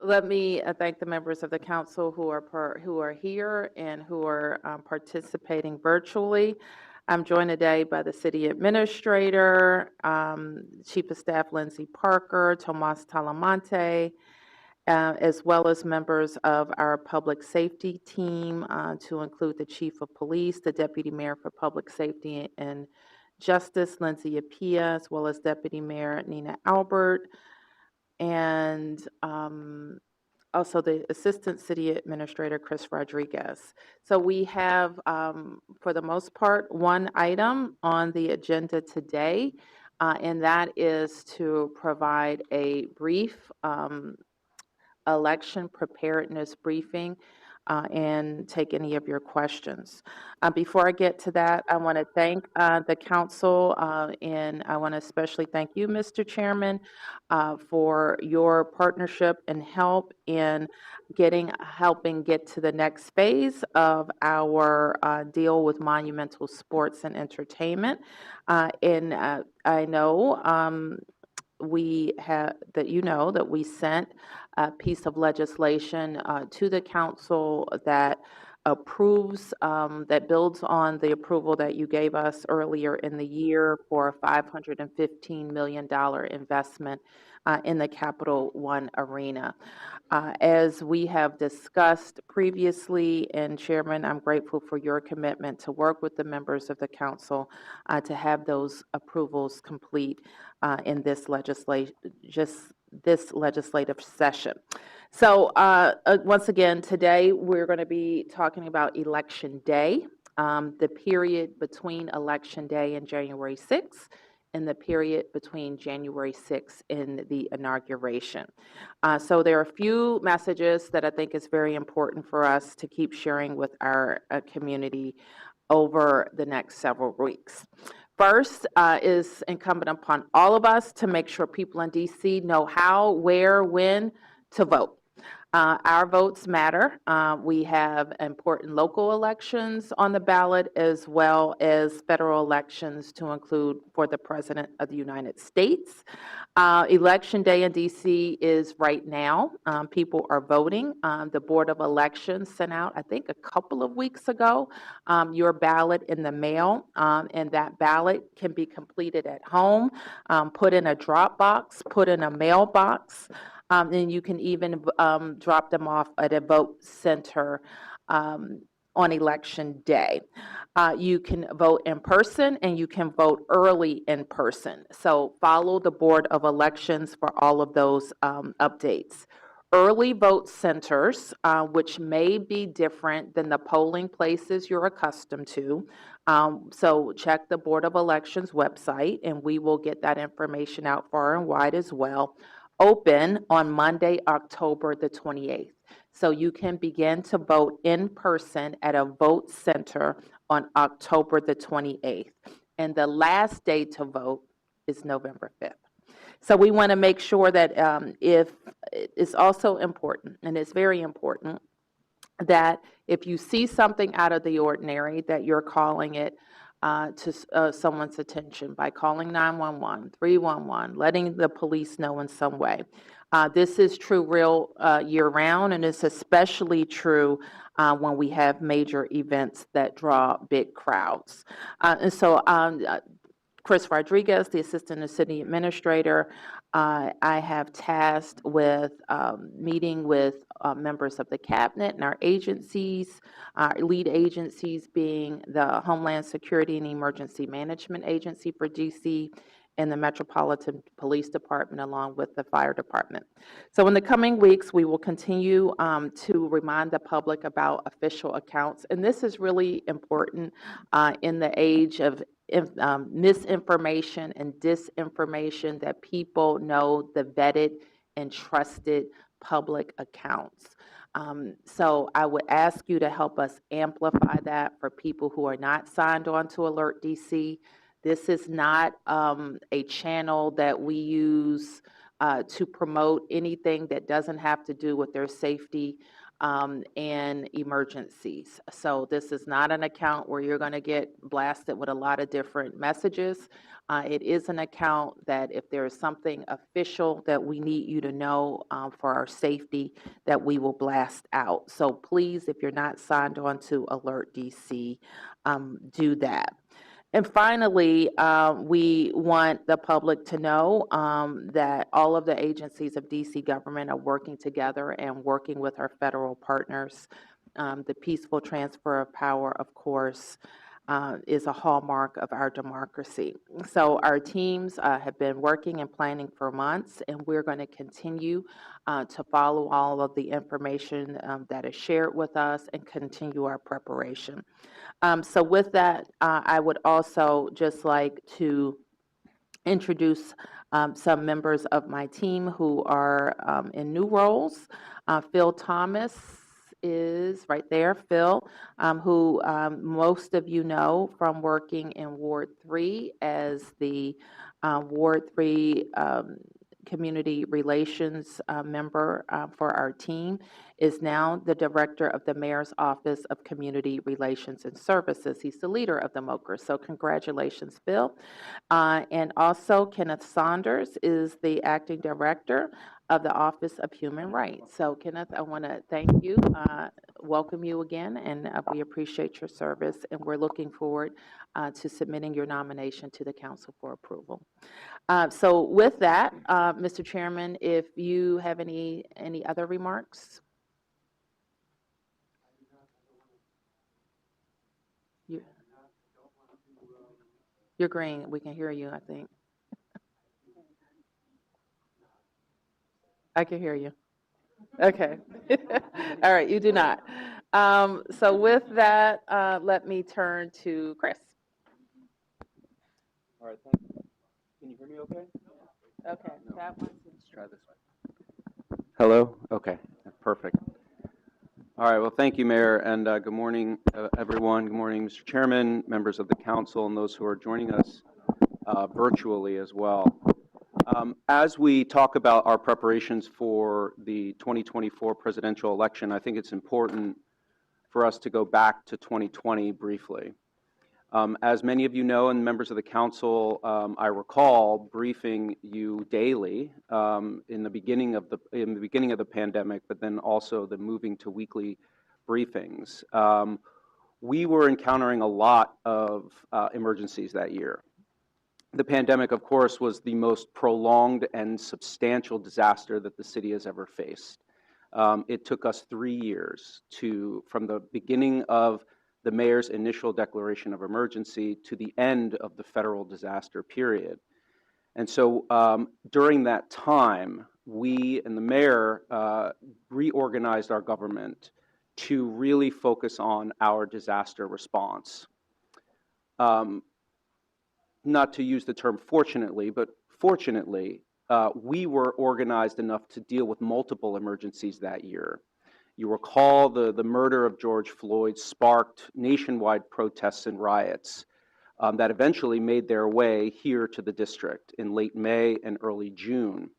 Let me thank the members of the council who are here and who are participating virtually. I'm joined today by the city administrator, Chief of Staff Lindsay Parker, Tomas Talamonte, as well as members of our public safety team, to include the Chief of Police, the Deputy Mayor for Public Safety and Justice, Lindsay Apia, as well as Deputy Mayor Nina Albert, and also the Assistant City Administrator, Chris Rodriguez. So we have, for the most part, one item on the agenda today, and that is to provide a brief election preparedness briefing and take any of your questions. Before I get to that, I want to thank the council, and I want to especially thank you, Mr. Chairman, for your partnership and help in helping get to the next phase of our deal with monumental sports and entertainment. And I know that we sent a piece of legislation to the council that that builds on the approval that you gave us earlier in the year for a $515 million investment in the Capital One Arena. As we have discussed previously, and Chairman, I'm grateful for your commitment to work with the members of the council to have those approvals complete in this legislative session. So once again, today we're going to be talking about Election Day, the period between Election Day and January 6th, and the period between January 6th and the inauguration. So there are a few messages that I think is very important for us to keep sharing with our community over the next several weeks. First, is incumbent upon all of us to make sure people in DC know how, where, when to vote. Our votes matter. We have important local elections on the ballot, as well as federal elections to include for the President of the United States. Election Day in DC is right now. People are voting. The Board of Elections sent out, I think, a couple of weeks ago, your ballot in the mail, and that ballot can be completed at home, put in a drop box, put in a mailbox. And you can even drop them off at a vote center on Election Day. You can vote in person, and you can vote early in person. So follow the Board of Elections for all of those updates. Early vote centers, which may be different than the polling places you're accustomed to. So check the Board of Elections website, and we will get that information out far and wide as well. Open on Monday, October the 28th. So you can begin to vote in person at a vote center on October the 28th. And the last day to vote is November 5th. So we want to make sure that if it's also important, and it's very important, that if you see something out of the ordinary, that you're calling it to someone's attention by calling 911, 311, letting the police know in some way. This is true real year-round, and it's especially true when we have major events that draw big crowds. And so Chris Rodriguez, the Assistant City Administrator, I have tasked with meeting with members of the cabinet and our agencies, our lead agencies being the Homeland Security and Emergency Management Agency for DC and the Metropolitan Police Department, along with the Fire Department. So in the coming weeks, we will continue to remind the public about official accounts. And this is really important in the age of misinformation and disinformation, that people know the vetted and trusted public accounts. So I would ask you to help us amplify that for people who are not signed on to Alert DC. This is not a channel that we use to promote anything that doesn't have to do with their safety and emergencies. So this is not an account where you're going to get blasted with a lot of different messages. It is an account that if there is something official that we need you to know for our safety, that we will blast out. So please, if you're not signed on to Alert DC, do that. And finally, we want the public to know that all of the agencies of DC government are working together and working with our federal partners. The peaceful transfer of power, of course, is a hallmark of our democracy. So our teams have been working and planning for months, and we're going to continue to follow all of the information that is shared with us and continue our preparation. So with that, I would also just like to introduce some members of my team who are in new roles. Phil Thomas is right there, Phil, who most of you know from working in Ward 3 as the Ward 3 community relations member for our team, is now the director of the Mayor's Office of Community Relations and Services. He's the leader of the MOCR, so congratulations, Phil. And also Kenneth Saunders is the acting director of the Office of Human Rights. So Kenneth, I want to thank you, welcome you again, and we appreciate your service, and we're looking forward to submitting your nomination to the council for approval. So with that, Mr. Chairman, if you have any other remarks? You're green. We can hear you, I think. I can hear you. Okay. All right, you do not. So with that, let me turn to Chris. All right, thank you. Can you hear me okay? Okay, No. that one. Let's try this one. Hello? Okay, perfect. All right, well, thank you, Mayor, and good morning, everyone. Good morning, Mr. Chairman, members of the council, and those who are joining us virtually as well. As we talk about our preparations for the 2024 presidential election, I think it's important for us to go back to 2020 briefly. As many of you know, and members of the council, I recall briefing you daily in the beginning of the pandemic, but then also the moving to weekly briefings. We were encountering a lot of emergencies that year. The pandemic, of course, was the most prolonged and substantial disaster that the city has ever faced. It took us 3 years from the beginning of the mayor's initial declaration of emergency to the end of the federal disaster period. And so during that time, we and the mayor reorganized our government to really focus on our disaster response. Not to use the term fortunately, but fortunately, we were organized enough to deal with multiple emergencies that year. You recall the murder of George Floyd sparked nationwide protests and riots that eventually made their way here to the district in late May and early June.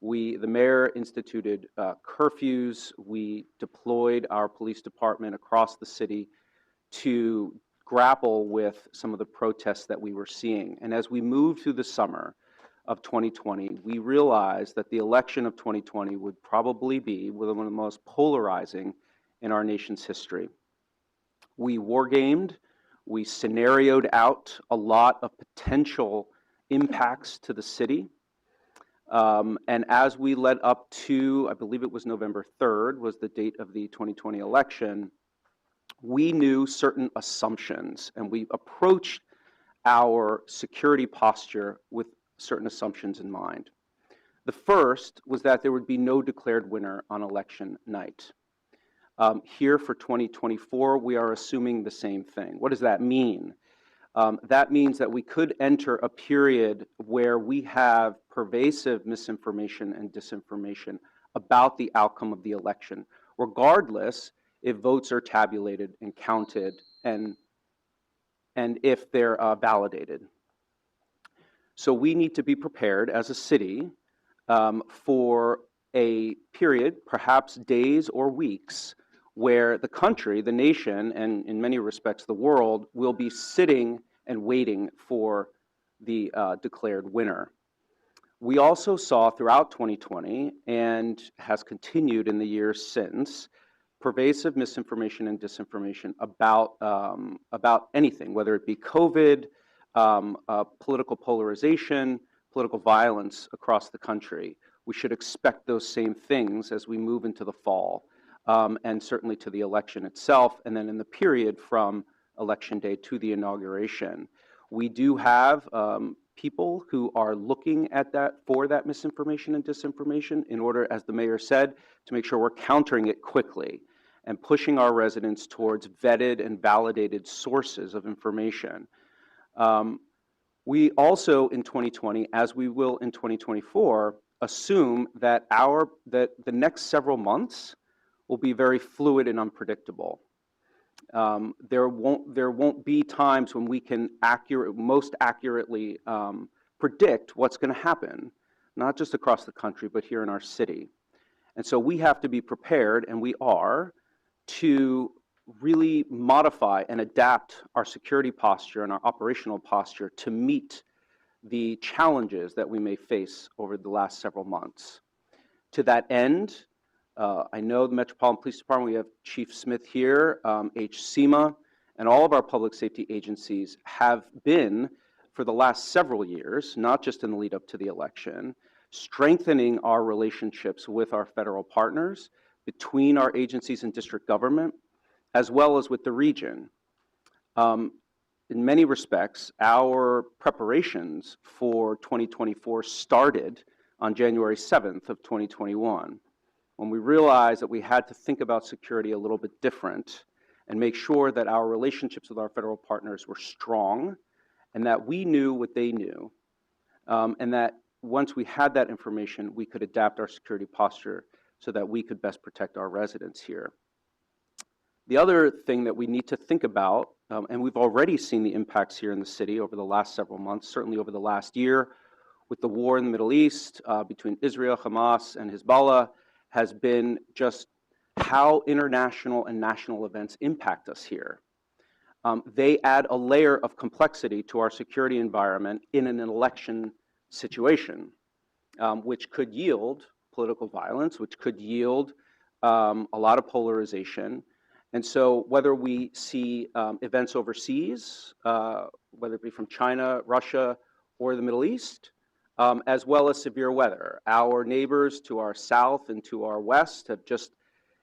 The mayor instituted curfews. We deployed our police department across the city to grapple with some of the protests that we were seeing. And as we moved through the summer of 2020, we realized that the election of 2020 would probably be one of the most polarizing in our nation's history. We wargamed, we scenarioed out a lot of potential impacts to the city. And as we led up to, I believe it was November 3rd, was the date of the 2020 election, we knew certain assumptions, and we approached our security posture with certain assumptions in mind. The first was that there would be no declared winner on election night. Here for 2024, we are assuming the same thing. What does that mean? That means that we could enter a period where we have pervasive misinformation and disinformation about the outcome of the election, regardless if votes are tabulated and counted and if they're validated. So we need to be prepared as a city for a period, perhaps days or weeks, where the country, the nation, and in many respects the world, will be sitting and waiting for the declared winner. We also saw throughout 2020, and has continued in the years since, pervasive misinformation and disinformation about anything, whether it be COVID, political polarization, political violence across the country. We should expect those same things as we move into the fall, and certainly to the election itself, and then in the period from Election Day to the inauguration. We do have people who are looking at that for that misinformation and disinformation in order, as the mayor said, to make sure we're countering it quickly and pushing our residents towards vetted and validated sources of information. We also, in 2020, as we will in 2024, assume that the next several months will be very fluid and unpredictable. There won't be times when we can most accurately predict what's going to happen, not just across the country, but here in our city. And so we have to be prepared, and we are, to really modify and adapt our security posture and our operational posture to meet the challenges that we may face over the last several months. To that end, I know the Metropolitan Police Department, we have Chief Smith here, HCMA, and all of our public safety agencies have been, for the last several years, not just in the lead up to the election, strengthening our relationships with our federal partners, between our agencies and district government, as well as with the region. In many respects, our preparations for 2024 started on January 7th of 2021, when we realized that we had to think about security a little bit different and make sure that our relationships with our federal partners were strong and that we knew what they knew, and that once we had that information, we could adapt our security posture so that we could best protect our residents here. The other thing that we need to think about, and we've already seen the impacts here in the city over the last several months, certainly over the last year, with the war in the Middle East between Israel, Hamas, and Hezbollah, has been just how international and national events impact us here. They add a layer of complexity to our security environment in an election situation, which could yield political violence, which could yield a lot of polarization. And so whether we see events overseas, whether it be from China, Russia, or the Middle East, as well as severe weather. Our neighbors to our south and to our west have just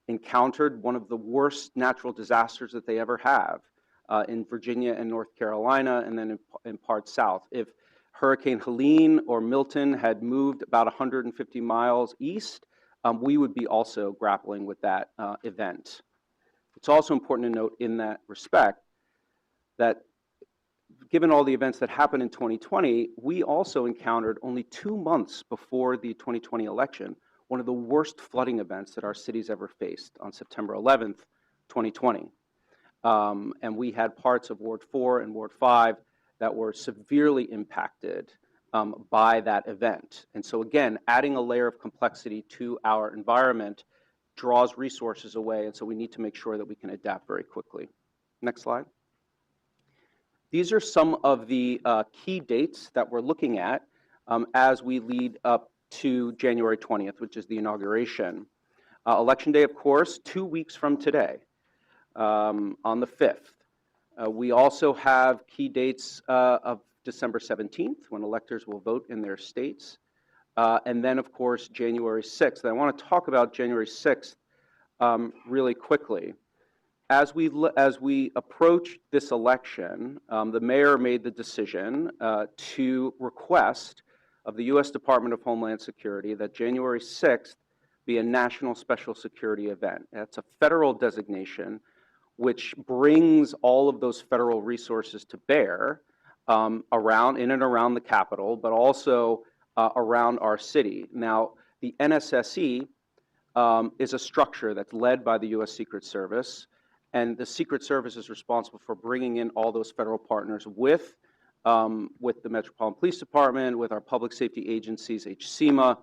encountered one of the worst natural disasters that they ever have in Virginia and North Carolina, and then in parts south. If Hurricane Helene or Milton had moved about 150 miles east, we would be also grappling with that event. It's also important to note in that respect that given all the events that happened in 2020, we also encountered only 2 months before the 2020 election, one of the worst flooding events that our city's ever faced on September 11th, 2020. And we had parts of Ward 4 and Ward 5 that were severely impacted by that event. And so again, adding a layer of complexity to our environment draws resources away, and so we need to make sure that we can adapt very quickly. Next slide. These are some of the key dates that we're looking at as we lead up to January 20th, which is the inauguration. Election Day, of course, 2 weeks from today, on the 5th. We also have key dates of December 17th, when electors will vote in their states. And then, of course, January 6th. And I want to talk about January 6th really quickly. As we approach this election, the mayor made the decision to request of the U.S. Department of Homeland Security that January 6th be a national special security event. That's a federal designation which brings all of those federal resources to bear in and around the Capitol, but also around our city. Now, the NSSE is a structure that's led by the U.S. Secret Service, and the Secret Service is responsible for bringing in all those federal partners with the Metropolitan Police Department, with our public safety agencies, HCMA,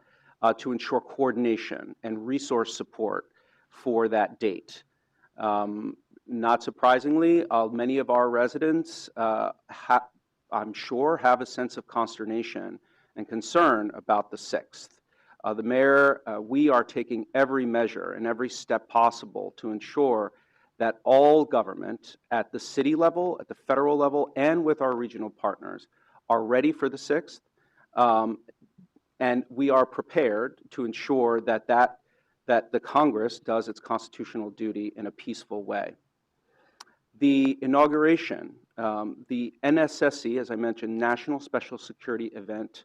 to ensure coordination and resource support for that date. Not surprisingly, many of our residents, I'm sure, have a sense of consternation and concern about the 6th. The mayor, we are taking every measure and every step possible to ensure that all government at the city level, at the federal level, and with our regional partners are ready for the 6th. And we are prepared to ensure that the Congress does its constitutional duty in a peaceful way. The inauguration, the NSSE, as I mentioned, National Special Security Event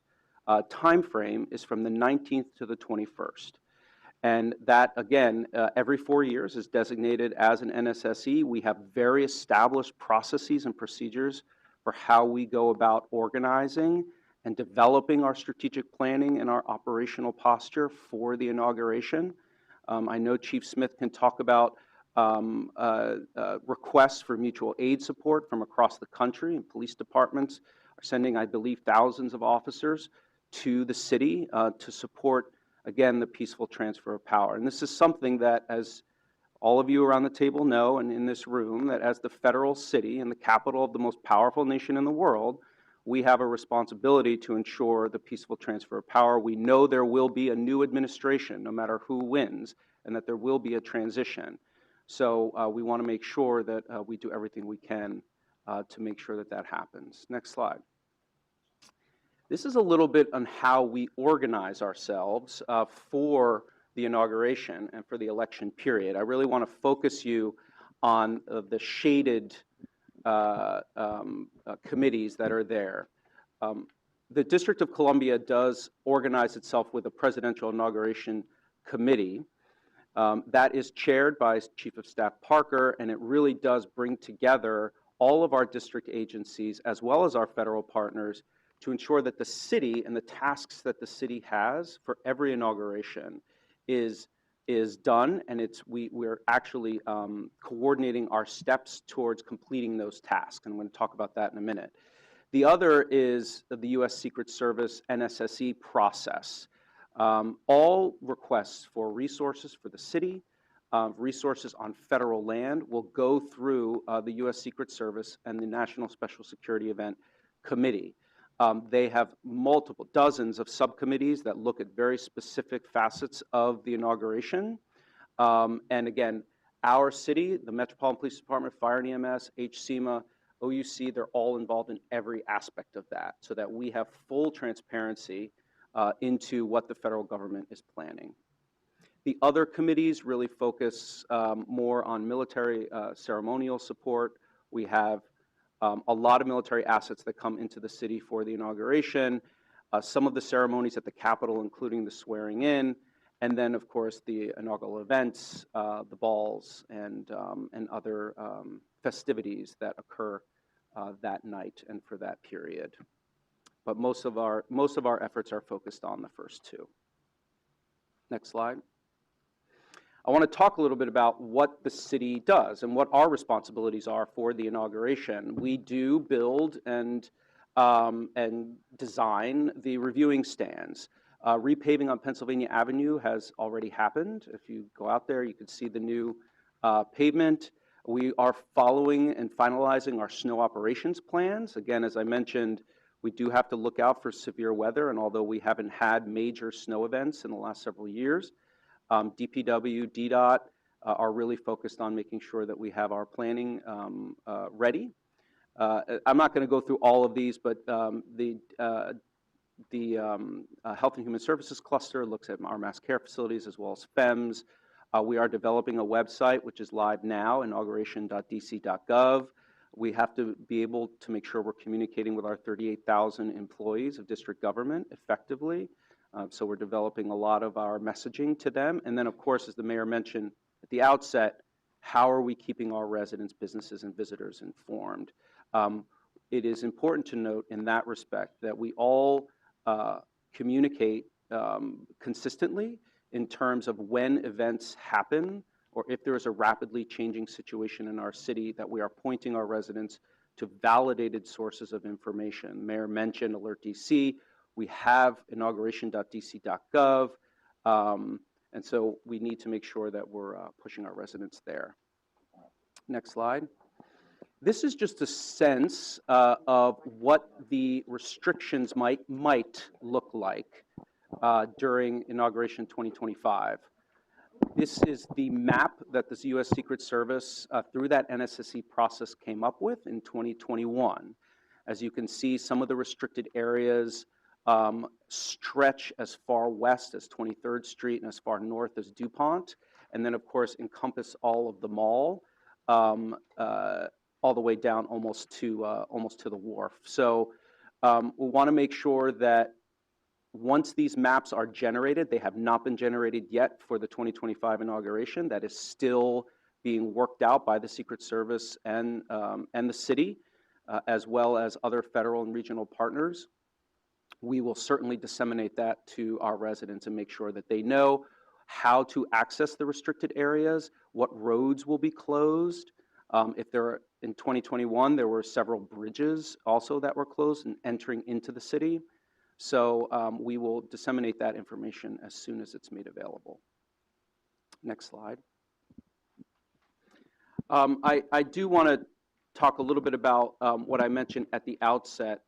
timeframe is from the 19th to the 21st. And that, again, every 4 years is designated as an NSSE. We have very established processes and procedures for how we go about organizing and developing our strategic planning and our operational posture for the inauguration. I know Chief Smith can talk about requests for mutual aid support from across the country, and police departments are sending, I believe, thousands of officers to the city to support, again, the peaceful transfer of power. And this is something that, as all of you around the table know and in this room, that as the federal city and the capital of the most powerful nation in the world, we have a responsibility to ensure the peaceful transfer of power. We know there will be a new administration, no matter who wins, and that there will be a transition. So we want to make sure that we do everything we can to make sure that that happens. Next slide. This is a little bit on how we organize ourselves for the inauguration and for the election period. I really want to focus you on the shaded committees that are there. The District of Columbia does organize itself with a presidential inauguration committee that is chaired by Chief of Staff Parker, and it really does bring together all of our district agencies as well as our federal partners to ensure that the city and the tasks that the city has for every inauguration is done, and we're actually coordinating our steps towards completing those tasks. And I'm going to talk about that in a minute. The other is the U.S. Secret Service NSSE process. All requests for resources for the city, resources on federal land, will go through the U.S. Secret Service and the National Special Security Event Committee. They have dozens of subcommittees that look at very specific facets of the inauguration. And again, our city, the Metropolitan Police Department, Fire and EMS, HCMA, OUC, they're all involved in every aspect of that so that we have full transparency into what the federal government is planning. The other committees really focus more on military ceremonial support. We have a lot of military assets that come into the city for the inauguration, some of the ceremonies at the Capitol, including the swearing in, and then, of course, the inaugural events, the balls, and other festivities that occur that night and for that period. But most of our efforts are focused on the first two. Next slide. I want to talk a little bit about what the city does and what our responsibilities are for the inauguration. We do build and design the reviewing stands. Repaving on Pennsylvania Avenue has already happened. If you go out there, you can see the new pavement. We are following and finalizing our snow operations plans. Again, as I mentioned, we do have to look out for severe weather, and although we haven't had major snow events in the last several years, DPW, DDOT are really focused on making sure that we have our planning ready. I'm not going to go through all of these, but the Health and Human Services Cluster looks at our mass care facilities as well as FEMS. We are developing a website which is live now, inauguration.dc.gov. We have to be able to make sure we're communicating with our 38,000 employees of district government effectively. So we're developing a lot of our messaging to them. And then, of course, as the mayor mentioned at the outset, how are we keeping our residents, businesses, and visitors informed? It is important to note in that respect that we all communicate consistently in terms of when events happen or if there is a rapidly changing situation in our city, that we are pointing our residents to validated sources of information. Mayor mentioned Alert DC. We have inauguration.dc.gov. And so we need to make sure that we're pushing our residents there. Next slide. This is just a sense of what the restrictions might look like during inauguration 2025. This is the map that the U.S. Secret Service, through that NSSE process, came up with in 2021. As you can see, some of the restricted areas stretch as far west as 23rd Street and as far north as DuPont, and then, of course, encompass all of the mall, all the way down almost to the wharf. So we want to make sure that once these maps are generated, they have not been generated yet for the 2025 inauguration. That is still being worked out by the Secret Service and the city, as well as other federal and regional partners. We will certainly disseminate that to our residents and make sure that they know how to access the restricted areas, what roads will be closed. If there are, in 2021, there were several bridges also that were closed and entering into the city. So we will disseminate that information as soon as it's made available. Next slide. I do want to talk a little bit about what I mentioned at the outset.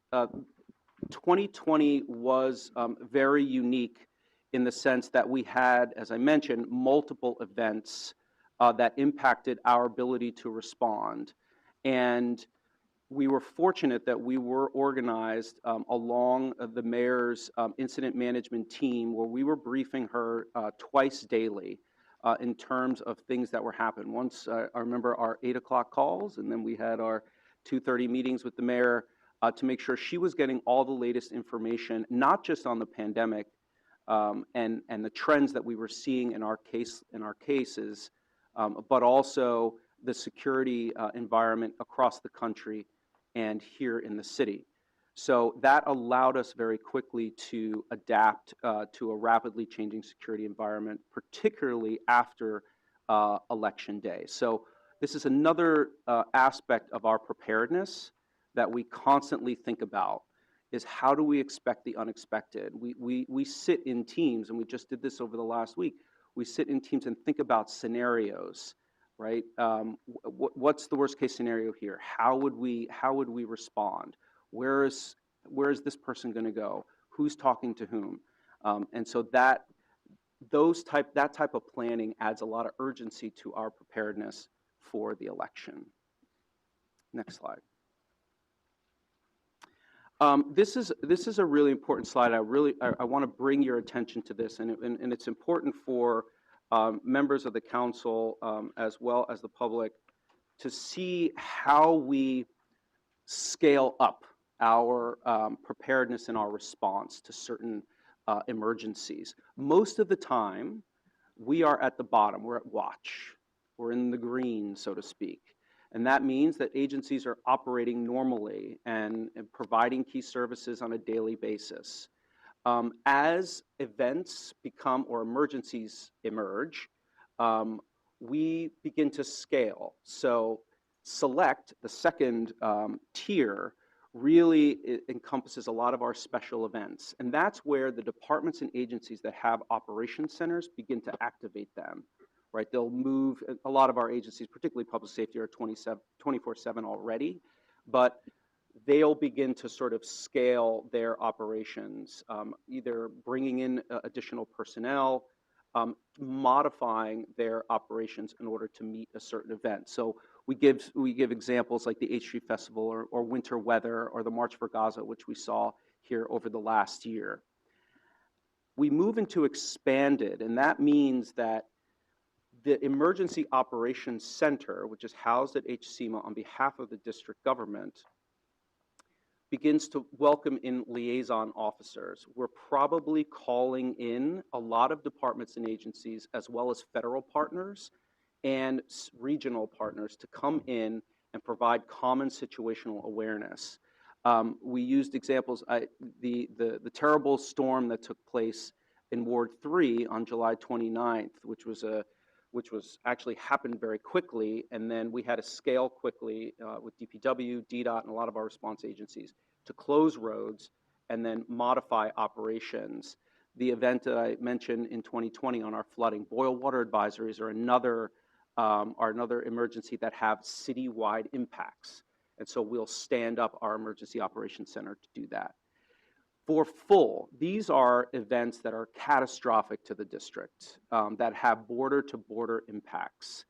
2020 was very unique in the sense that we had, as I mentioned, multiple events that impacted our ability to respond. And we were fortunate that we were organized along the mayor's incident management team, where we were briefing her twice daily in terms of things that were happening. Once, I remember our 8 o'clock calls, and then we had our 2:30 meetings with the mayor to make sure she was getting all the latest information, not just on the pandemic and the trends that we were seeing in our cases, but also the security environment across the country and here in the city. So that allowed us very quickly to adapt to a rapidly changing security environment, particularly after Election Day. So this is another aspect of our preparedness that we constantly think about, is how do we expect the unexpected? We sit in teams, and we just did this over the last week. We sit in teams and think about scenarios. Right? What's the worst case scenario here? How would we respond? Where is this person going to go? Who's talking to whom? And so that type of planning adds a lot of urgency to our preparedness for the election. Next slide. This is a really important slide. I want to bring your attention to this, and it's important for members of the council, as well as the public, to see how we scale up our preparedness and our response to certain emergencies. Most of the time, we are at the bottom. We're at watch. We're in the green, so to speak. And that means that agencies are operating normally and providing key services on a daily basis. As events become or emergencies emerge, we begin to scale. So select, the second tier, really encompasses a lot of our special events. And that's where the departments and agencies that have operations centers begin to activate them. Right? They'll move, a lot of our agencies, particularly public safety, are 24/7 already, but they'll begin to sort of scale their operations, either bringing in additional personnel, modifying their operations in order to meet a certain event. So we give examples like the H Street Festival or winter weather or the March for Gaza, which we saw here over the last year. We move into expanded, and that means that the Emergency Operations Center, which is housed at HCEMA on behalf of the district government, begins to welcome in liaison officers. We're probably calling in a lot of departments and agencies, as well as federal partners and regional partners, to come in and provide common situational awareness. We used examples, the terrible storm that took place in Ward 3 on July 29th, which was actually happened very quickly, and then we had to scale quickly with DPW, DDOT, and a lot of our response agencies to close roads and then modify operations. The event that I mentioned in 2020 on our flooding, boil water advisories are another emergency that have citywide impacts. And so we'll stand up our Emergency Operations Center to do that. For full, these are events that are catastrophic to the district, that have border-to-border impacts.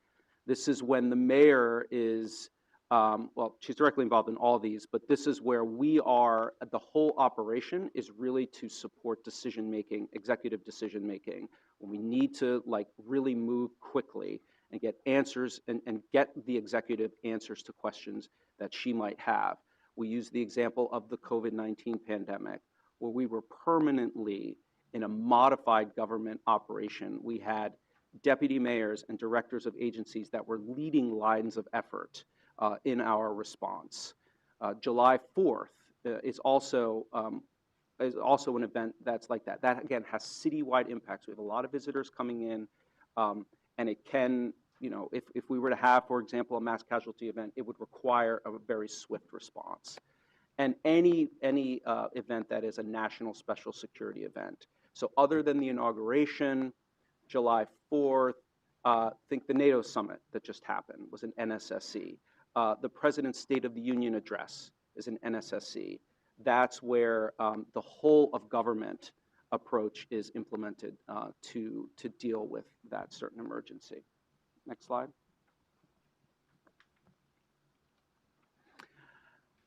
This is when the mayor is, well, she's directly involved in all these, but this is where we are, the whole operation is really to support decision-making, executive decision-making, when we need to really move quickly and get answers and get the executive answers to questions that she might have. We use the example of the COVID-19 pandemic, where we were permanently in a modified government operation. We had deputy mayors and directors of agencies that were leading lines of effort in our response. July 4th is also an event that's like that. That, again, has citywide impacts. We have a lot of visitors coming in, and it can, if we were to have, for example, a mass casualty event, it would require a very swift response. And any event that is a national special security event. So other than the inauguration, July 4th, think the NATO summit that just happened was an NSSC. The President's State of the Union address is an NSSC. That's where the whole of government approach is implemented to deal with that certain emergency. Next slide.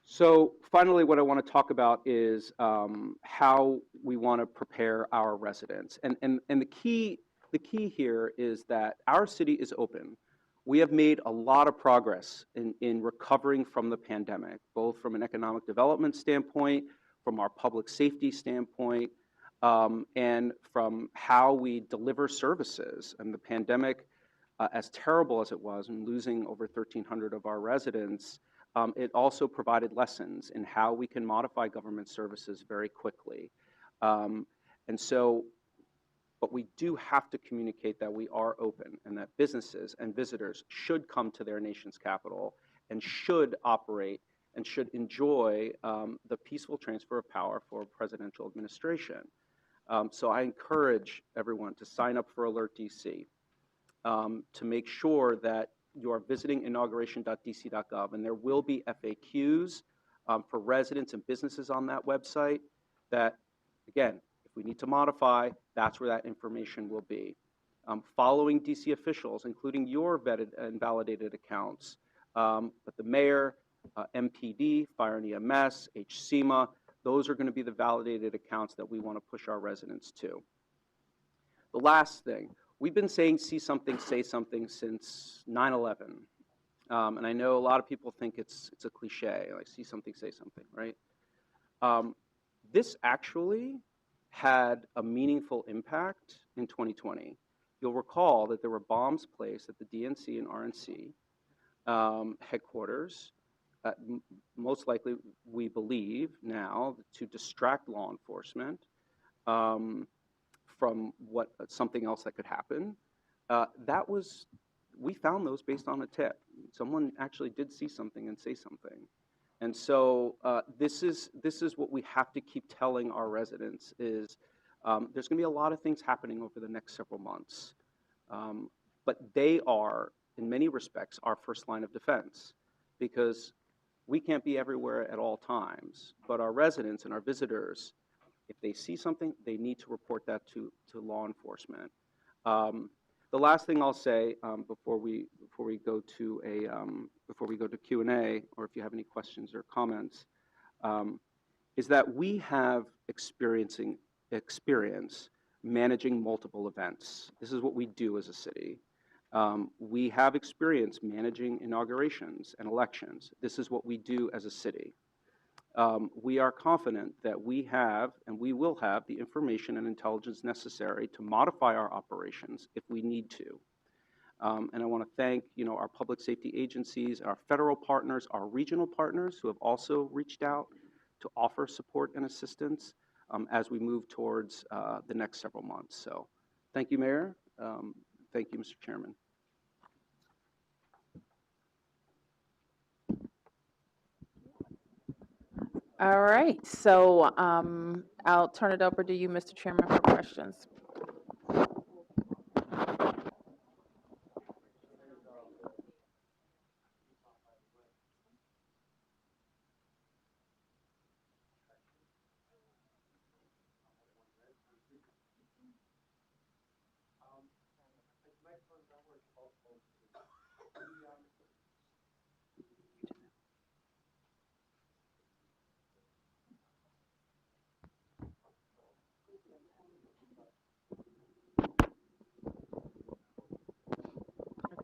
So finally, what I want to talk about is how we want to prepare our residents. And the key here is that our city is open. We have made a lot of progress in recovering from the pandemic, both from an economic development standpoint, from our public safety standpoint, and from how we deliver services. And the pandemic, as terrible as it was, and losing over 1,300 of our residents, it also provided lessons in how we can modify government services very quickly. But we do have to communicate that we are open and that businesses and visitors should come to their nation's capital and should operate and should enjoy the peaceful transfer of power for a presidential administration. So I encourage everyone to sign up for Alert DC, to make sure that you are visiting inauguration.dc.gov, and there will be FAQs for residents and businesses on that website that, again, if we need to modify, that's where that information will be. Following DC officials, including your vetted and validated accounts, but the mayor, MPD, Fire and EMS, HCMA, those are going to be the validated accounts that we want to push our residents to. The last thing, we've been saying see something, say something since 9/11. And I know a lot of people think it's a cliche, like see something, say something, right? This actually had a meaningful impact in 2020. You'll recall that there were bombs placed at the DNC and RNC headquarters, most likely, we believe now, to distract law enforcement from something else that could happen. We found those based on a tip. Someone actually did see something and say something. And so this is what we have to keep telling our residents is there's going to be a lot of things happening over the next several months. But they are, in many respects, our first line of defense, because we can't be everywhere at all times. But our residents and our visitors, if they see something, they need to report that to law enforcement. The last thing I'll say before we go to Q&A, or if you have any questions or comments, is that we have experience managing multiple events. This is what we do as a city. We have experience managing inaugurations and elections. This is what we do as a city. We are confident that we have and we will have the information and intelligence necessary to modify our operations if we need to. And I want to thank our public safety agencies, our federal partners, our regional partners who have also reached out to offer support and assistance as we move towards the next several months. So thank you, Mayor. Thank you, Mr. Chairman. All right, so I'll turn it over to you, Mr. Chairman, for questions.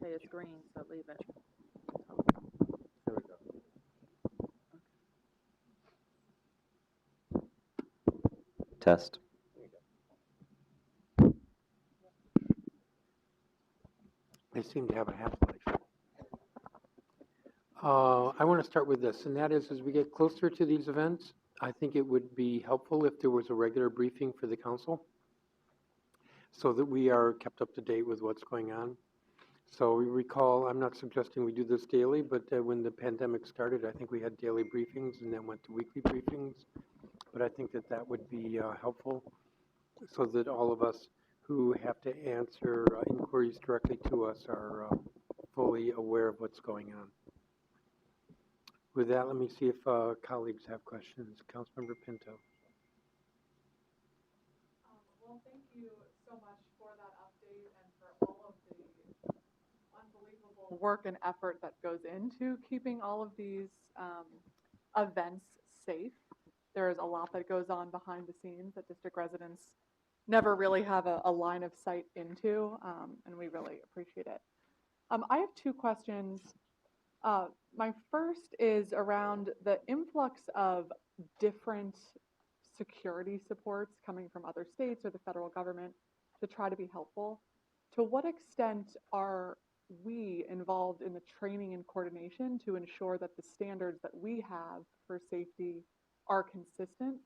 Okay, it's green, so leave it. There we go. Test. They seem to have a half-life. I want to start with this, and that is, as we get closer to these events, I think it would be helpful if there was a regular briefing for the council so that we are kept up to date with what's going on. So we recall, I'm not suggesting we do this daily, but when the pandemic started, I think we had daily briefings and then went to weekly briefings. But I think that that would be helpful so that all of us who have to answer inquiries directly to us are fully aware of what's going on. With that, let me see if colleagues have questions. Councilmember Pinto. Well, thank you so much for that update and for all of the unbelievable work and effort that goes into keeping all of these events safe. There is a lot that goes on behind the scenes that district residents never really have a line of sight into, and we really appreciate it. I have two questions. My first is around the influx of different security supports coming from other states or the federal government to try to be helpful. To what extent are we involved in the training and coordination to ensure that the standards that we have for safety are consistent?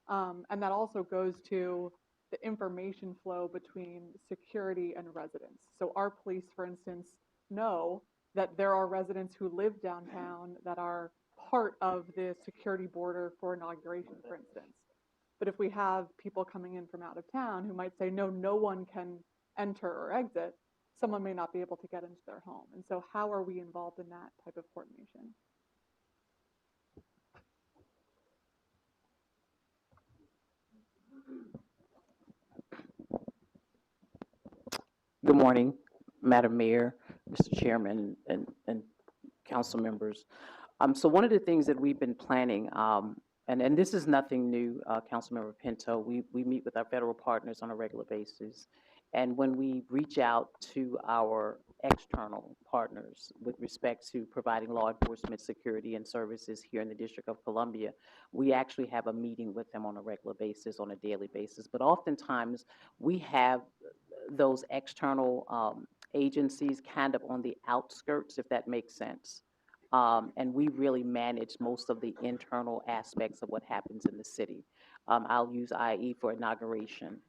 And that also goes to the information flow between security and residents. So our police, for instance, know that there are residents who live downtown that are part of the security border for inauguration, for instance. But if we have people coming in from out of town who might say, no, no one can enter or exit, someone may not be able to get into their home. And so how are we involved in that type of coordination? Good morning, Madam Mayor, Mr. Chairman, and council members. So one of the things that we've been planning, and this is nothing new, Councilmember Pinto, we meet with our federal partners on a regular basis. And when we reach out to our external partners with respect to providing law enforcement security and services here in the District of Columbia, we actually have a meeting with them on a regular basis, on a daily basis. But oftentimes we have those external agencies kind of on the outskirts, if that makes sense. And we really manage most of the internal aspects of what happens in the city. I'll use IE for inauguration.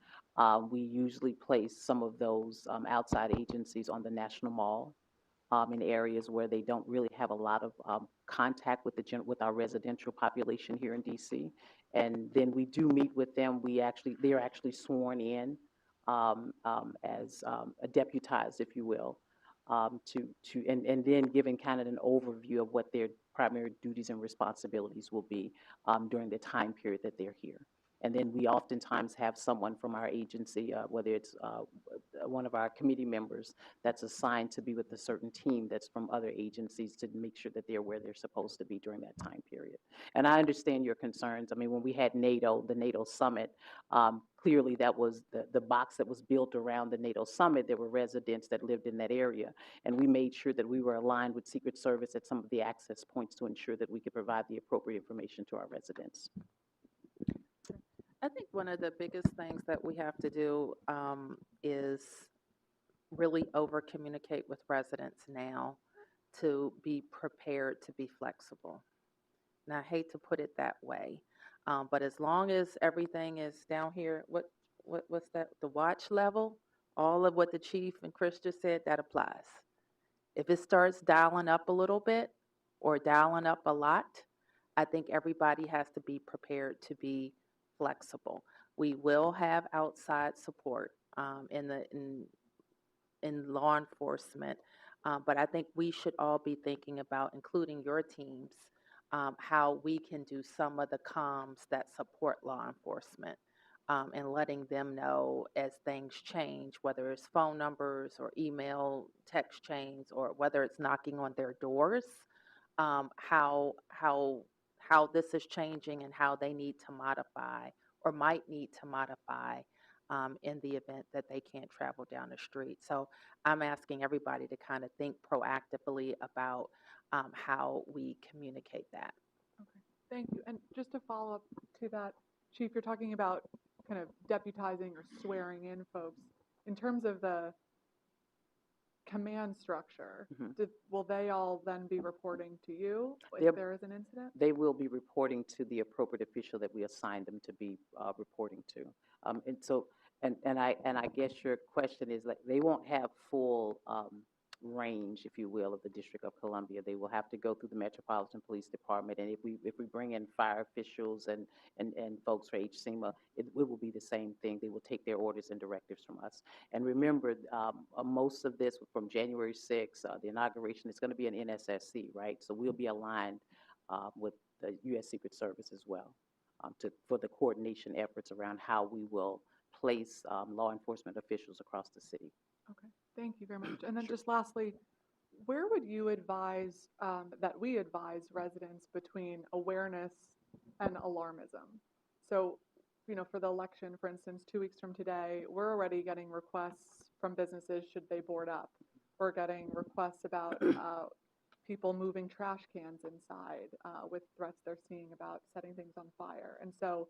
We usually place some of those outside agencies on the National Mall in areas where they don't really have a lot of contact with with our residential population here in DC. And then we do meet with them. They're actually sworn in as deputized, if you will, and then giving kind of an overview of what their primary duties and responsibilities will be during the time period that they're here. And then we oftentimes have someone from our agency, whether it's one of our committee members that's assigned to be with a certain team that's from other agencies to make sure that they're where they're supposed to be during that time period. And I understand your concerns. I mean, when we had NATO, the NATO summit, clearly that was the box that was built around the NATO summit. There were residents that lived in that area. And we made sure that we were aligned with Secret Service at some of the access points to ensure that we could provide the appropriate information to our residents. I think one of the biggest things that we have to do is really over communicate with residents now to be prepared to be flexible. And I hate to put it that way, but as long as everything is down here, what's that? The watch level, all of what the chief and Chris just said, that applies. If it starts dialing up a little bit or dialing up a lot, I think everybody has to be prepared to be flexible. We will have outside support in law enforcement, but I think we should all be thinking about, including your teams, how we can do some of the comms that support law enforcement, and letting them know as things change, whether it's phone numbers or email, text chains, or whether it's knocking on their doors, how this is changing and how they need to modify or might need to modify in the event that they can't travel down the street. So I'm asking everybody to kind of think proactively about how we communicate that. Okay, thank you. And just to follow up to that, Chief, you're talking about kind of deputizing or swearing in folks. In terms of the command structure, will they all then be reporting to you if there is an incident? They will be reporting to the appropriate official that we assign them to be reporting to. And so, and I guess your question is, like, they won't have full range, if you will, of the District of Columbia. They will have to go through the Metropolitan Police Department, and if we bring in fire officials and folks for HSEMA, it will be the same thing. They will take their orders and directives from us. And remember, most of this from January 6th, the inauguration is going to be an NSSC, right? So we'll be aligned with the U.S. Secret Service as well for the coordination efforts around how we will place law enforcement officials across the city. Okay, thank you very much. And then just lastly, where would you advise that we advise residents between awareness and alarmism? So, for the election, for instance, 2 weeks from today, we're already getting requests from businesses should they board up. We're getting requests about people moving trash cans inside with threats they're seeing about setting things on fire. And so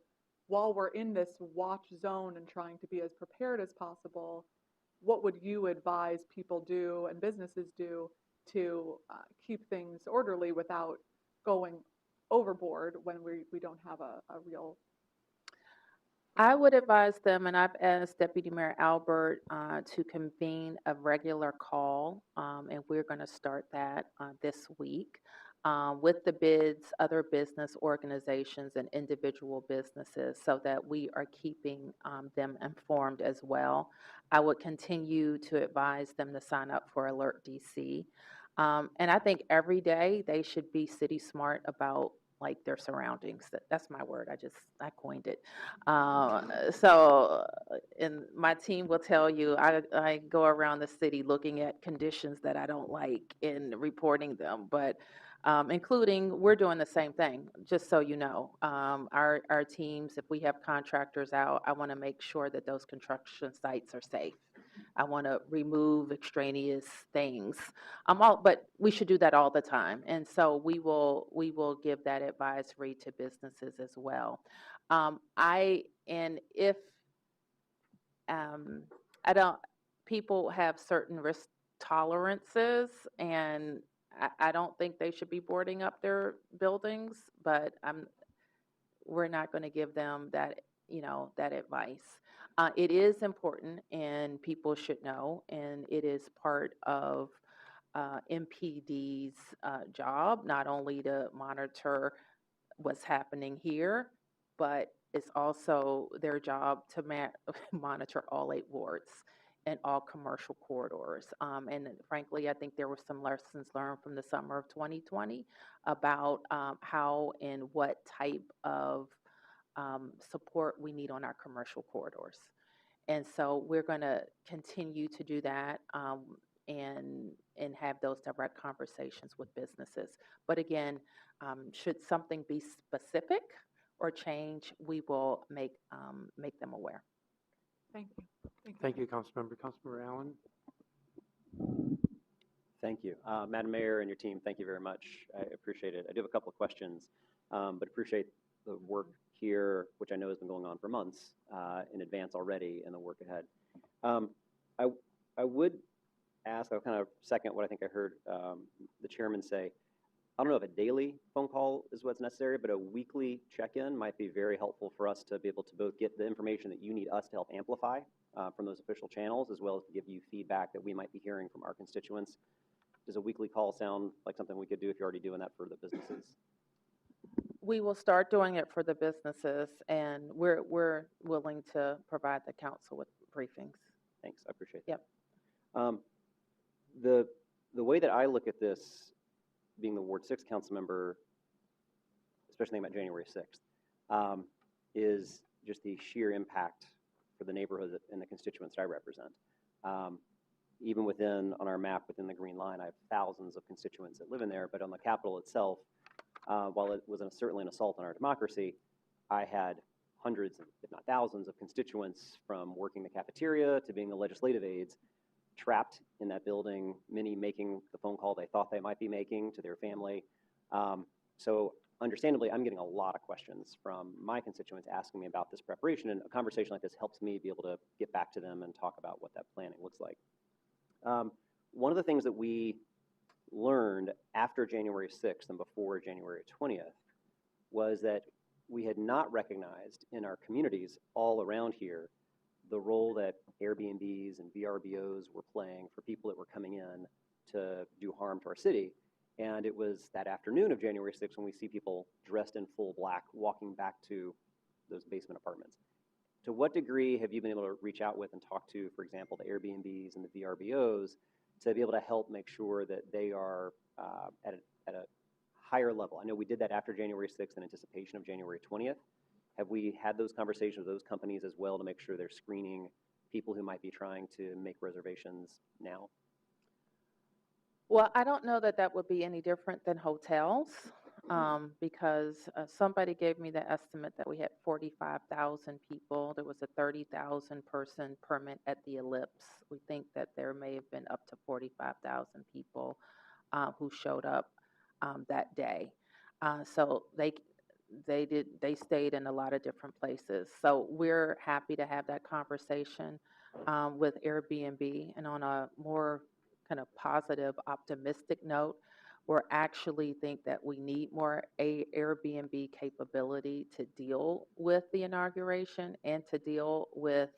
while we're in this watch zone and trying to be as prepared as possible, what would you advise people do and businesses do to keep things orderly without going overboard when we don't have a real... I would advise them, and I've asked Deputy Mayor Albert to convene a regular call, and we're going to start that this week with the bids, other business organizations, and individual businesses so that we are keeping them informed as well. I would continue to advise them to sign up for Alert DC. And I think every day they should be city smart about like their surroundings. That's my word. I coined it. And my team will tell you, I go around the city looking at conditions that I don't like and reporting them, but including, we're doing the same thing, just so you know. Our teams, if we have contractors out, I want to make sure that those construction sites are safe. I want to remove extraneous things. But we should do that all the time, and so we will give that advisory to businesses as well. If I don't, people have certain risk tolerances, and I don't think they should be boarding up their buildings, but we're not going to give them that, that advice. It is important, and people should know, and it is part of MPD's job, not only to monitor what's happening here, but it's also their job to monitor all 8 wards and all commercial corridors. And frankly, I think there were some lessons learned from the summer of 2020 about how and what type of support we need on our commercial corridors. And so we're going to continue to do that and have those direct conversations with businesses. But again, should something be specific or change, we will make them aware. Thank you. Thank you, Councilmember. Councilmember Allen? Thank you. Madam Mayor and your team, thank you very much. I appreciate it. I do have a couple of questions, but appreciate the work here, which I know has been going on for months in advance already, and the work ahead. I would ask, I'll kind of second what I think I heard the chairman say. I don't know if a daily phone call is what's necessary, but a weekly check-in might be very helpful for us to be able to both get the information that you need us to help amplify from those official channels, as well as to give you feedback that we might be hearing from our constituents. Does a weekly call sound like something we could do if you're already doing that for the businesses? We will start doing it for the businesses, and we're willing to provide the council with briefings. Thanks, I appreciate Yep. that. The way that I look at this, being the Ward 6 council member, especially thinking about January 6th, is just the sheer impact for the neighborhood and the constituents that I represent. Even on our map, within the green line, I have thousands of constituents that live in there, but on the Capitol itself, while it was certainly an assault on our democracy, I had hundreds, if not thousands, of constituents from working the cafeteria to being the legislative aides trapped in that building, many making the phone call they thought they might be making to their family. So understandably, I'm getting a lot of questions from my constituents asking me about this preparation, and a conversation like this helps me be able to get back to them and talk about what that planning looks like. One of the things that we learned after January 6th and before January 20th was that we had not recognized in our communities all around here the role that Airbnbs and VRBOs were playing for people that were coming in to do harm to our city. And it was that afternoon of January 6th when we see people dressed in full black walking back to those basement apartments. To what degree have you been able to reach out with and talk to, for example, the Airbnbs and the VRBOs to be able to help make sure that they are at a higher level? I know we did that after January 6th in anticipation of January 20th. Have we had those conversations with those companies as well to make sure they're screening people who might be trying to make reservations now? Well, I don't know that that would be any different than hotels, because somebody gave me the estimate that we had 45,000 people. There was a 30,000 person permit at the Ellipse. We think that there may have been up to 45,000 people who showed up that day. So they stayed in a lot of different places. So we're happy to have that conversation with Airbnb. And on a more kind of positive, optimistic note, we actually think that we need more Airbnb capability to deal with the inauguration and to deal with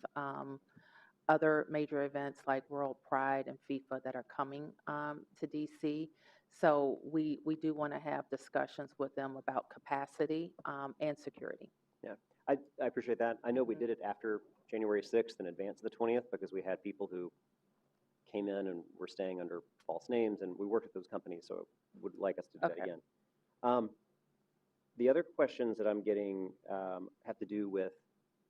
other major events like World Pride and FIFA that are coming to DC. So we do want to have discussions with them about capacity and security. Yeah, I appreciate that. I know we did it after January 6th in advance of the 20th because we had people who came in and were staying under false names, and we worked with those companies, so would like us to do that again. The other questions that I'm getting have to do with,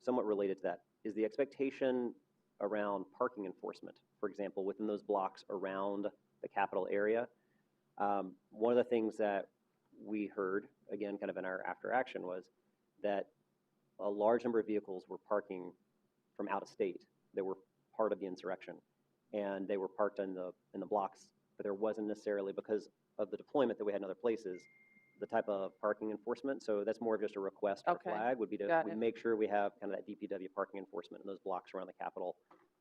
somewhat related to that, is the expectation around parking enforcement, for example, within those blocks around the Capitol area. One of the things that we heard, again, kind of in our after action, was that a large number of vehicles were parking from out of state that were part of the insurrection. And they were parked in the blocks, but there wasn't necessarily, because of the deployment that we had in other places, the type of parking enforcement. So that's more of just a request or flag would be to make sure we have kind of that DPW parking enforcement in those blocks around the Capitol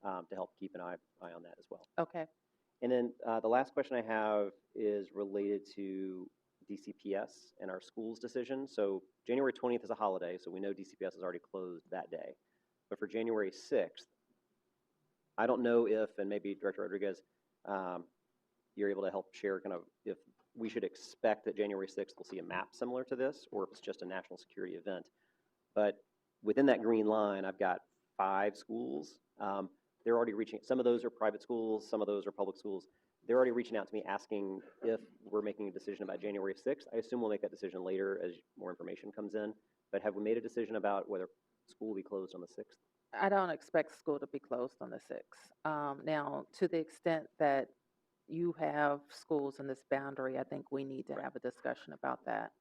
to help keep an eye on that as well. Okay. And then the last question I have is related to DCPS and our school's decision. So January 20th is a holiday, so we know DCPS is already closed that day. But for January 6th, I don't know if, and maybe Director Rodriguez, you're able to help share kind of if we should expect that January 6th will see a map similar to this, or if it's just a national security event. But within that green line, I've got 5 schools. They're already reaching, some of those are private schools, some of those are public schools. They're already reaching out to me asking if we're making a decision about January 6th. I assume we'll make that decision later as more information comes in. But have we made a decision about whether school will be closed on the 6th? I don't expect school to be closed on the 6th. Now, to the extent that you have schools in this boundary, I think we need to have a discussion about that.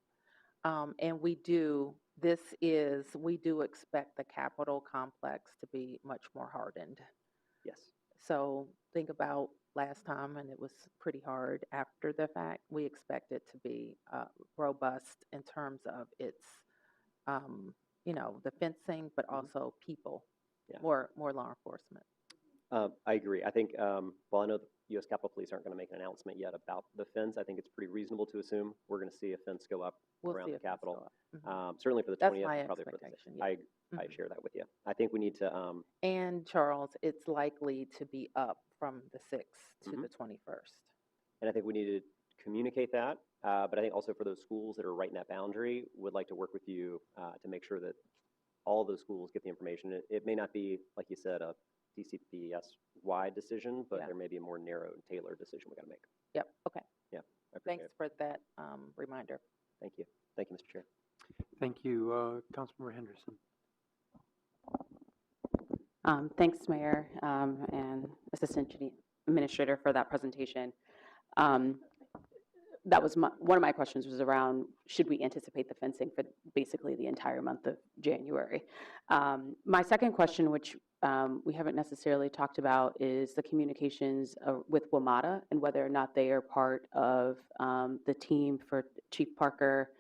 And we do expect the Capitol complex to be much more hardened. Yes. So think about last time, and it was pretty hard after the fact. We expect it to be robust in terms of its, the fencing, but also people. Yeah. More law enforcement. I agree. I think, while I know the U.S. Capitol Police aren't going to make an announcement yet about the fence, I think it's pretty reasonable to assume we're going to see a fence go up around the Capitol. Certainly for the 20th, my probably for the 6th. expectation, yeah. I share that with you. I think we need to. And Charles, it's likely to be up from the 6th to the 21st. And I think we need to communicate that. But I think also for those schools that are right in that boundary, would like to work with you to make sure that all of those schools get the information. It may not be, like you said, a DCPS-wide decision, but Yeah. there may be a more narrow and tailored decision we got to make. Yep, okay. Yeah, I appreciate Thanks it. for that reminder. Thank you. Thank you, Mr. Chair. Thank you. Councilmember Henderson. Thanks, Mayor, and Assistant City Administrator for that presentation. That was one of my questions was around, should we anticipate the fencing for basically the entire month of January? My second question, which we haven't necessarily talked about, is the communications with WMATA and whether or not they are part of the team for Chief Parker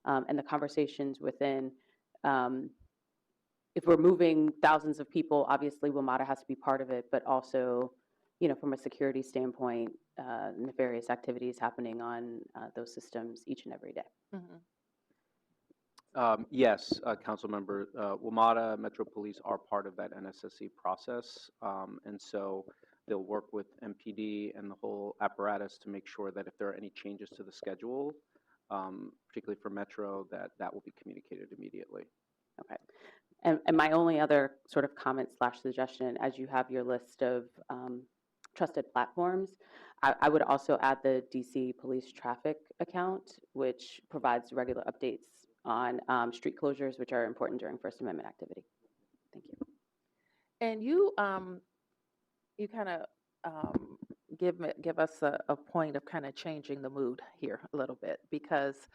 and the conversations within. If we're moving thousands of people, obviously WMATA has to be part of it, but also, you know, from a security standpoint, nefarious activities happening on those systems each and every day. Yes, Councilmember, WMATA, Metro Police are part of that NSSE process, and so they'll work with MPD and the whole apparatus to make sure that if there are any changes to the schedule, particularly for Metro, that will be communicated immediately. Okay. And my only other sort of comment / suggestion, as you have your list of trusted platforms, I would also add the DC Police Traffic account, which provides regular updates on street closures, which are important during First Amendment activity. Thank you. And you kind of give us a point of kind of changing the mood here a little bit, because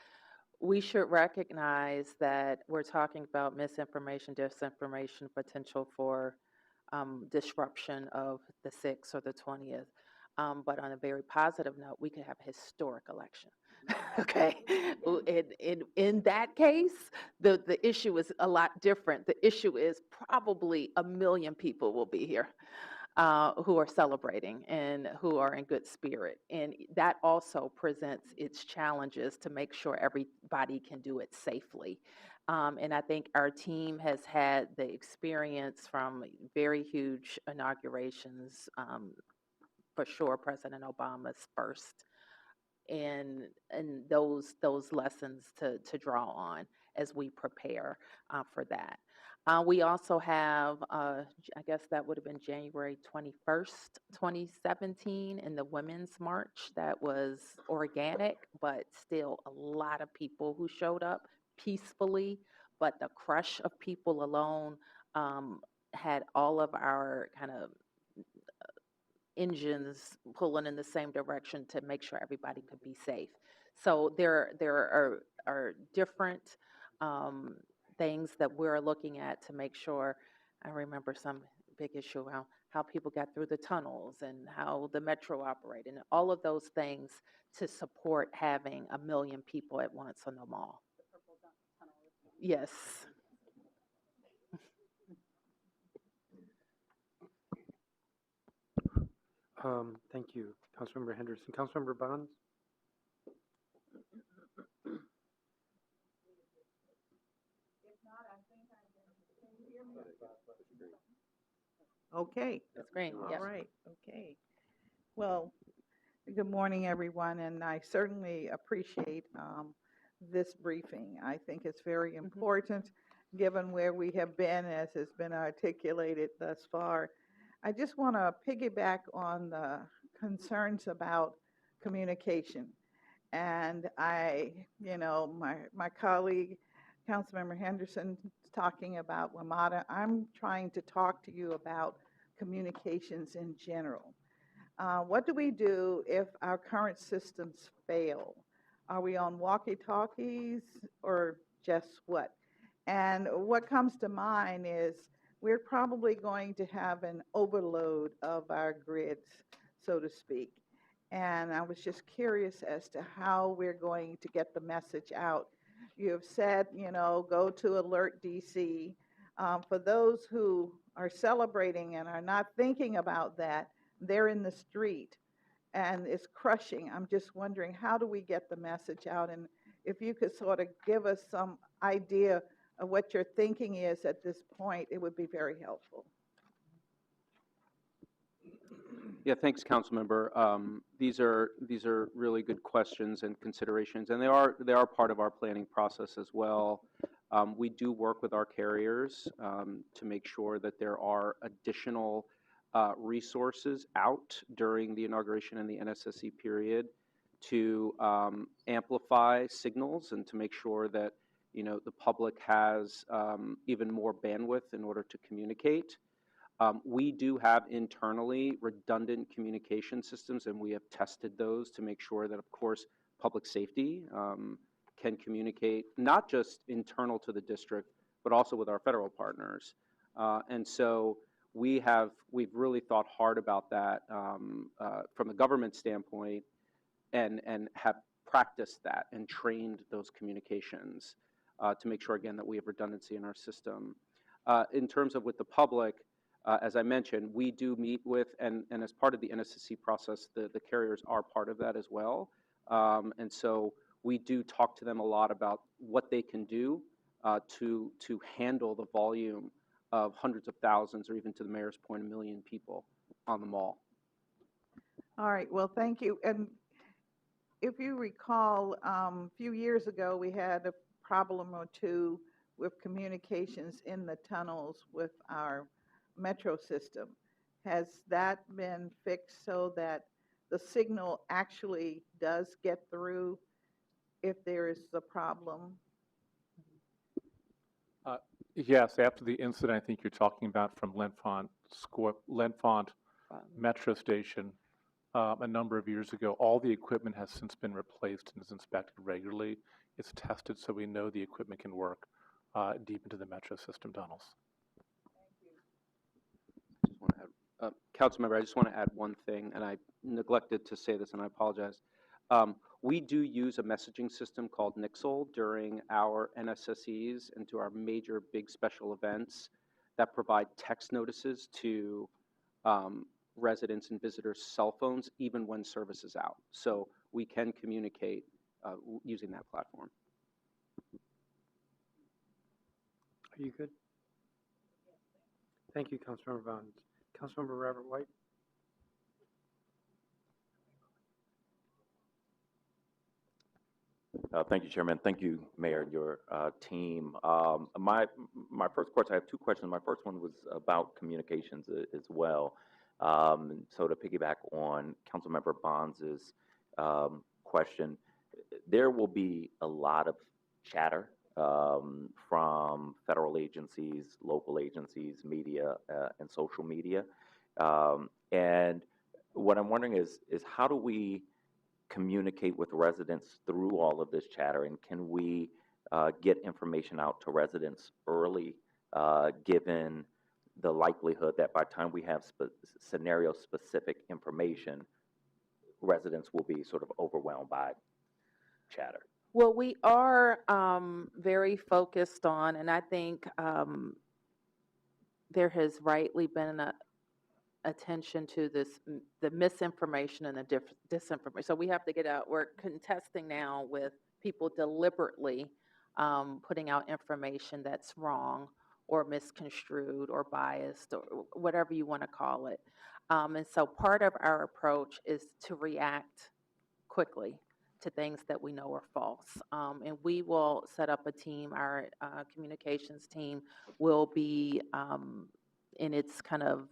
we should recognize that we're talking about misinformation, disinformation, potential for disruption of the 6th or the 20th. But on a very positive note, we could have a historic election. Okay. In that case, the issue is a lot different. The issue is probably 1 million people will be here who are celebrating and who are in good spirit. And that also presents its challenges to make sure everybody can do it safely. And I think our team has had the experience from very huge inaugurations, for sure, President Obama's first, and those lessons to draw on as we prepare for that. We also have, I guess that would have been January 21st, 2017, in the Women's March. That was organic, but still a lot of people who showed up peacefully. But the crush of people alone had all of our kind of engines pulling in the same direction to make sure everybody could be safe. So there are different things that we're looking at to make sure. I remember some big issue around how people got through the tunnels and how the metro operated, and all of those things to support having 1 million people at once on the mall. Yes. Thank you, Councilmember Henderson. Councilmember Bonds? Okay. That's great. All Yep. right. Okay. Well, good morning, everyone, and I certainly appreciate this briefing. I think it's very important, given where we have been, as has been articulated thus far. I just want to piggyback on the concerns about communication. And my colleague, Councilmember Henderson, is talking about WMATA. I'm trying to talk to you about communications in general. What do we do if our current systems fail? Are we on walkie-talkies or just what? And what comes to mind is we're probably going to have an overload of our grids, so to speak. And I was just curious as to how we're going to get the message out. You have said, go to Alert DC. For those who are celebrating and are not thinking about that, they're in the street and it's crushing. I'm just wondering, how do we get the message out? And if you could sort of give us some idea of what your thinking is at this point, it would be very helpful. Yeah, thanks, Councilmember. These are really good questions and considerations, and they are part of our planning process as well. We do work with our carriers to make sure that there are additional resources out during the inauguration and the NSSE period to amplify signals and to make sure that the public has even more bandwidth in order to communicate. We do have internally redundant communication systems, and we have tested those to make sure that, of course, public safety can communicate not just internal to the district, but also with our federal partners. And so we've really thought hard about that from a government standpoint, and have practiced that and trained those communications to make sure, again, that we have redundancy in our system. In terms of with the public, as I mentioned, we do meet with, and as part of the NSSC process, the carriers are part of that as well. And so we do talk to them a lot about what they can do to handle the volume of hundreds of thousands, or even to the mayor's point, 1 million people on the mall. All right, well, thank you. And if you recall, a few years ago, we had a problem or two with communications in the tunnels with our metro system. Has that been fixed so that the signal actually does get through if there is a problem? Yes, after the incident I think you're talking about from L'Enfant Metro Station a number of years ago, all the equipment has since been replaced and is inspected regularly. It's tested so we know the equipment can work deep into the metro system tunnels. Councilmember, I just want to add one thing, and I neglected to say this, and I apologize. We do use a messaging system called Nixle during our NSSEs and to our major big special events that provide text notices to residents and visitors' cell phones, even when service is out. So we can communicate using that platform. Are you good? Thank you, Councilmember Vaughn. Councilmember Robert White. Thank you, Chairman. Thank you, Mayor, and your team. My first question, I have two questions. My first one was about communications as well. So to piggyback on Councilmember Bonds' question, there will be a lot of chatter from federal agencies, local agencies, media, and social media. And what I'm wondering is how do we communicate with residents through all of this chatter, and can we get information out to residents early, given the likelihood that by the time we have scenario-specific information, residents will be sort of overwhelmed by chatter? Well, we are very focused on, and I think there has rightly been attention to the misinformation and the disinformation. So we have to get out. We're contesting now with people deliberately putting out information that's wrong or misconstrued or biased or whatever you want to call it. And so part of our approach is to react quickly to things that we know are false. And we will set up a team. Our communications team will be in its kind of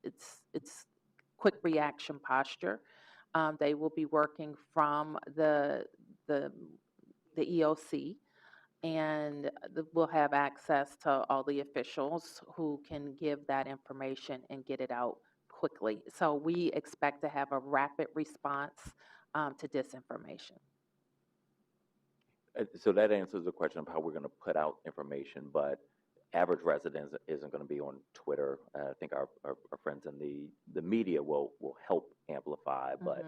its quick reaction posture. They will be working from the EOC, and we'll have access to all the officials who can give that information and get it out quickly. So we expect to have a rapid response to disinformation. So that answers the question of how we're going to put out information, but average residents isn't going to be on Twitter. I think our friends in the media will help amplify, but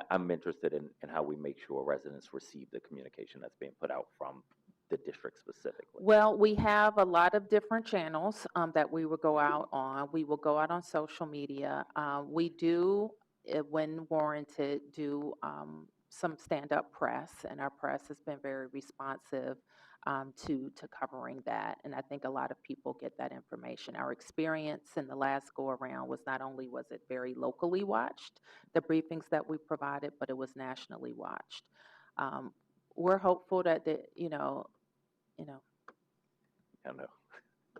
I'm interested in how we make sure residents receive the communication that's being put out from the district specifically. Well, we have a lot of different channels that we will go out on. We will go out on social media. We do, when warranted, do some stand-up press, and our press has been very responsive to covering that. And I think a lot of people get that information. Our experience in the last go around was not only was it very locally watched, the briefings that we provided, but it was nationally watched. We're hopeful that I know.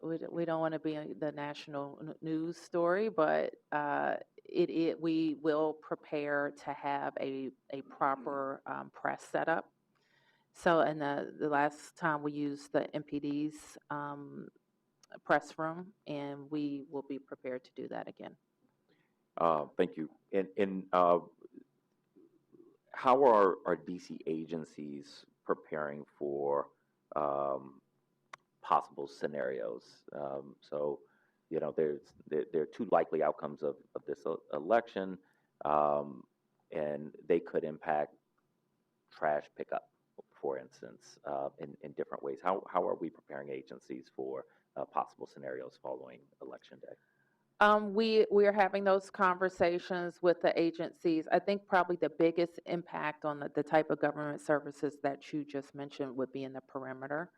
we don't want to be the national news story, but we will prepare to have a proper press setup. So, and the last time we used the MPD's press room, and we will be prepared to do that again. Thank you. And how are our DC agencies preparing for possible scenarios? So, you know, there are two likely outcomes of this election, and they could impact trash pickup, for instance, in different ways. How are we preparing agencies for possible scenarios following Election Day? We are having those conversations with the agencies. I think probably the biggest impact on the type of government services that you just mentioned would be in the perimeter,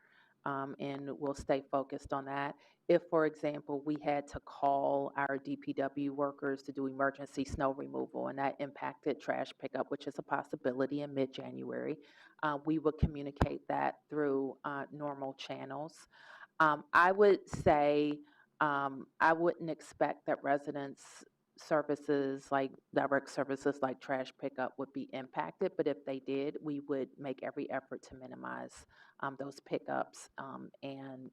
and we'll stay focused on that. If, for example, we had to call our DPW workers to do emergency snow removal and that impacted trash pickup, which is a possibility in mid-January, we would communicate that through normal channels. I would say I wouldn't expect that residents' services, like direct services like trash pickup, would be impacted, but if they did, we would make every effort to minimize those pickups and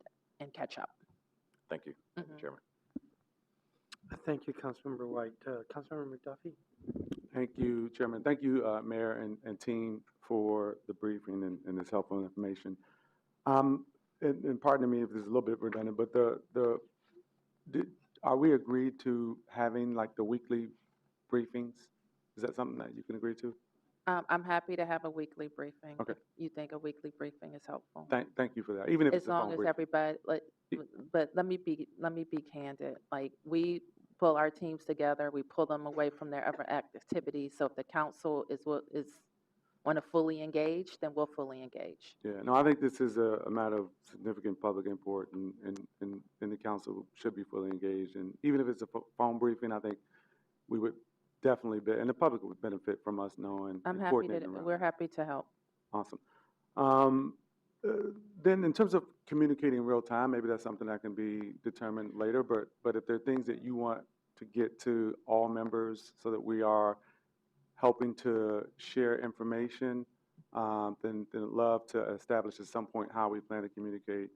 catch up. Thank you, Mr. Chairman. Thank you, Councilmember White. Councilmember McDuffie? Thank you, Chairman. Thank you, Mayor and team, for the briefing and this helpful information. And pardon me if this is a little bit redundant, but are we agreed to having like the weekly briefings? Is that something that you can agree to? I'm happy to have a weekly briefing. Okay. If you think a weekly briefing is helpful. Thank you for that. Even if As it's a phone long as briefing. everybody, but let me be candid. Like, we pull our teams together, we pull them away from their other activities. So if the council is want to fully engage, then we'll fully engage. Yeah, no, I think this is a matter of significant public import, and the council should be fully engaged. And even if it's a phone briefing, I think we would definitely and the public would benefit from us knowing. I'm and happy coordinating to, around we're that. happy to help. Awesome. Then in terms of communicating real time, maybe that's something that can be determined later, but if there are things that you want to get to all members so that we are helping to share information, then I'd love to establish at some point how we plan to communicate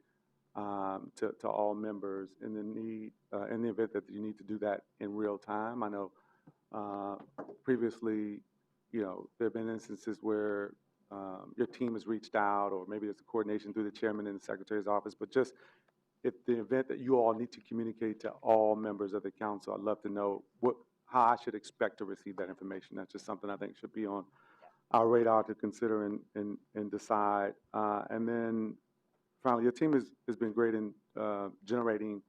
to all members in the event that you need to do that in real time. I know previously, you know, there have been instances where your team has reached out, or maybe there's a coordination through the chairman and the secretary's office, but just if the event that you all need to communicate to all members of the council, I'd love to know how I should expect to receive that information. That's just something I think should be on our radar to consider and decide. And then finally, your team has been great in generating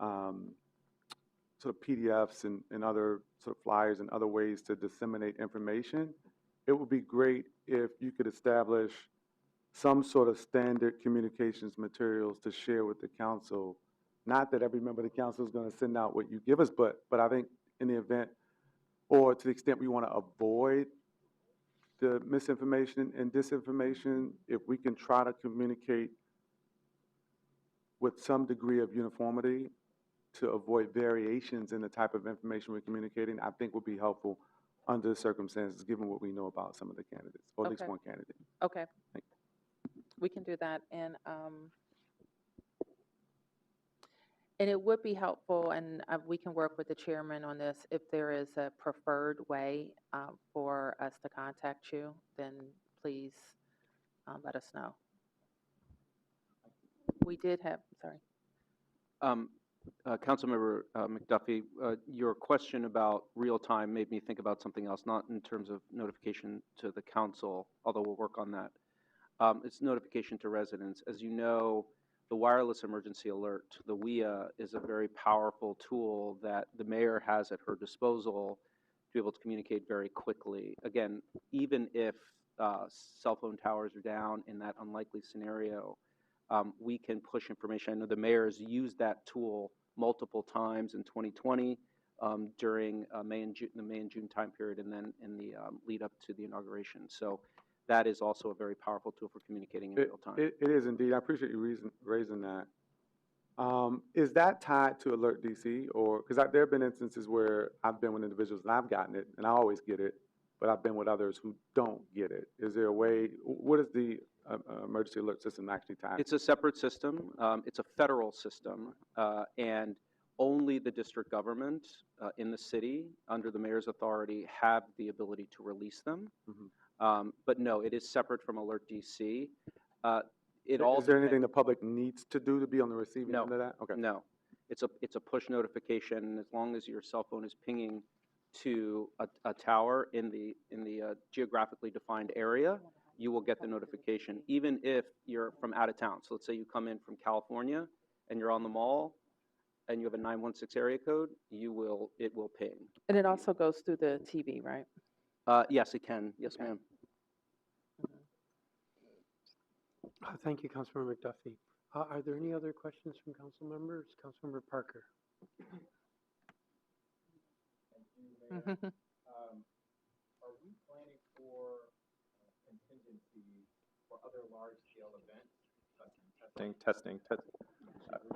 sort of PDFs and other sort of flyers and other ways to disseminate information. It would be great if you could establish some sort of standard communications materials to share with the council. Not that every member of the council is going to send out what you give us, but I think in the event, or to the extent we want to avoid the misinformation and disinformation, if we can try to communicate with some degree of uniformity to avoid variations in the type of information we're communicating, I think would be helpful under the circumstances, given what we know about some of the candidates, or at least Okay. one candidate. Okay. Thank We can do that. And it would be helpful, and we can work with the chairman on this, if there is a preferred way for us to contact you, then please let us know. We did have, sorry. Councilmember McDuffie, your question about real time made me think about something else, not in terms of notification to the council, although we'll work on that. It's notification to residents. As you know, the wireless emergency alert, the WIA, is a very powerful tool that the mayor has at her disposal to be able to communicate very quickly. Again, even if cell phone towers are down in that unlikely scenario, we can push information. I know the mayor has used that tool multiple times in 2020 during the May and June time period, and then in the lead up to the inauguration. So that is also a very powerful tool for communicating in real time. It is indeed. I appreciate you raising that. Is that tied to Alert DC, or because there have been instances where I've been with individuals and I've gotten it, and I always get it, but I've been with others who don't get it. Is there a way? What is the emergency alert system actually tied? It's a separate system. It's a federal system, and only the district government in the city, under the mayor's authority, have the ability to release them. Mm-hmm. But no, it is separate from Alert DC. Is there anything the public needs to do to be on the receiving No. end of that? Okay. No, it's a push notification. As long as your cell phone is pinging to a tower in the geographically defined area, you will get the notification, even if you're from out of town. So let's say you come in from California and you're on the mall and you have a 916 area code, it will ping. And it also goes through the TV, right? Yes, it can. Yes, Okay. ma'am. Thank you, Councilmember McDuffie. Are there any other questions from council members? Councilmember Parker. Are we planning for contingency for other large-scale events? Testing.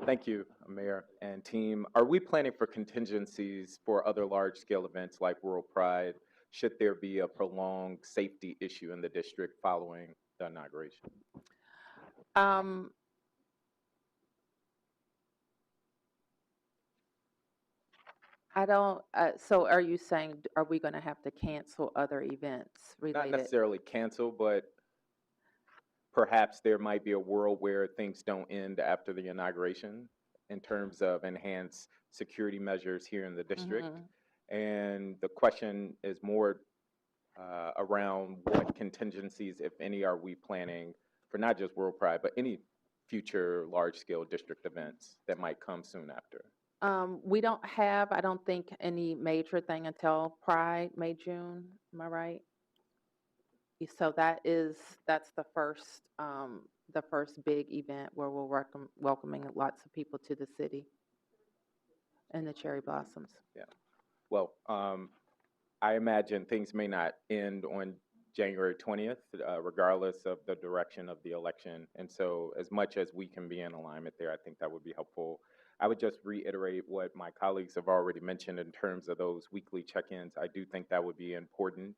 Thank you, Mayor and team. Are we planning for contingencies for other large-scale events like World Pride, should there be a prolonged safety issue in the district following the inauguration? I don't, so are you saying, are we going to have to cancel other events Not related? necessarily cancel, but perhaps there might be a world where things don't end after the inauguration in terms of enhanced security measures here in the district. And the question is more around what contingencies, if any, are we planning for not just World Pride, but any future large-scale district events that might come soon after? We don't have, I don't think, any major thing until Pride, May, June. Am I right? So that's the first big event where we're welcoming lots of people to the city, and the cherry blossoms. Yeah. Well, I imagine things may not end on January 20th, regardless of the direction of the election. And so as much as we can be in alignment there, I think that would be helpful. I would just reiterate what my colleagues have already mentioned in terms of those weekly check-ins. I do think that would be important.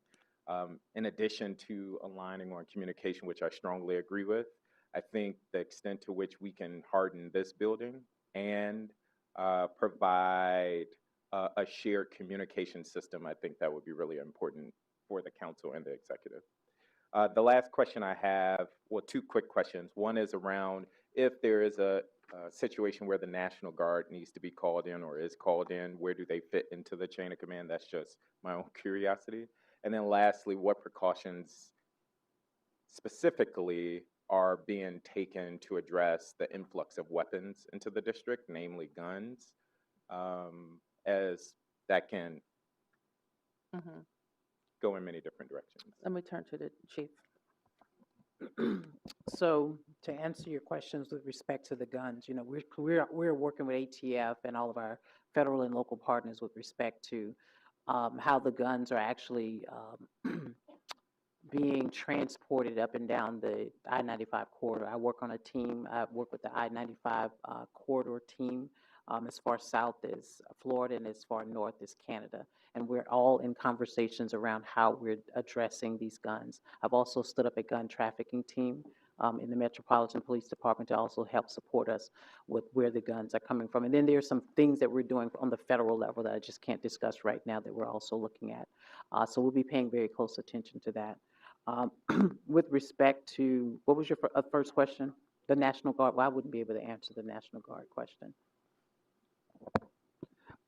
In addition to aligning on communication, which I strongly agree with, I think the extent to which we can harden this building and provide a shared communication system, I think that would be really important for the council and the executive. The last question I have, well, two quick questions. One is around if there is a situation where the National Guard needs to be called in or is called in, where do they fit into the chain of command? That's just my own curiosity. And then lastly, what precautions specifically are being taken to address the influx of weapons into the district, namely guns, as that can go in many different directions? Let me turn to the chief. So to answer your questions with respect to the guns, you know, we're working with ATF and all of our federal and local partners with respect to how the guns are actually being transported up and down the I-95 corridor. I work on a team. I work with the I-95 corridor team as far south as Florida and as far north as Canada. And we're all in conversations around how we're addressing these guns. I've also stood up a gun trafficking team in the Metropolitan Police Department to also help support us with where the guns are coming from. And then there's some things that we're doing on the federal level that I just can't discuss right now that we're also looking at. So we'll be paying very close attention to that. With respect to, what was your first question? The National Guard. Well, I wouldn't be able to answer the National Guard question.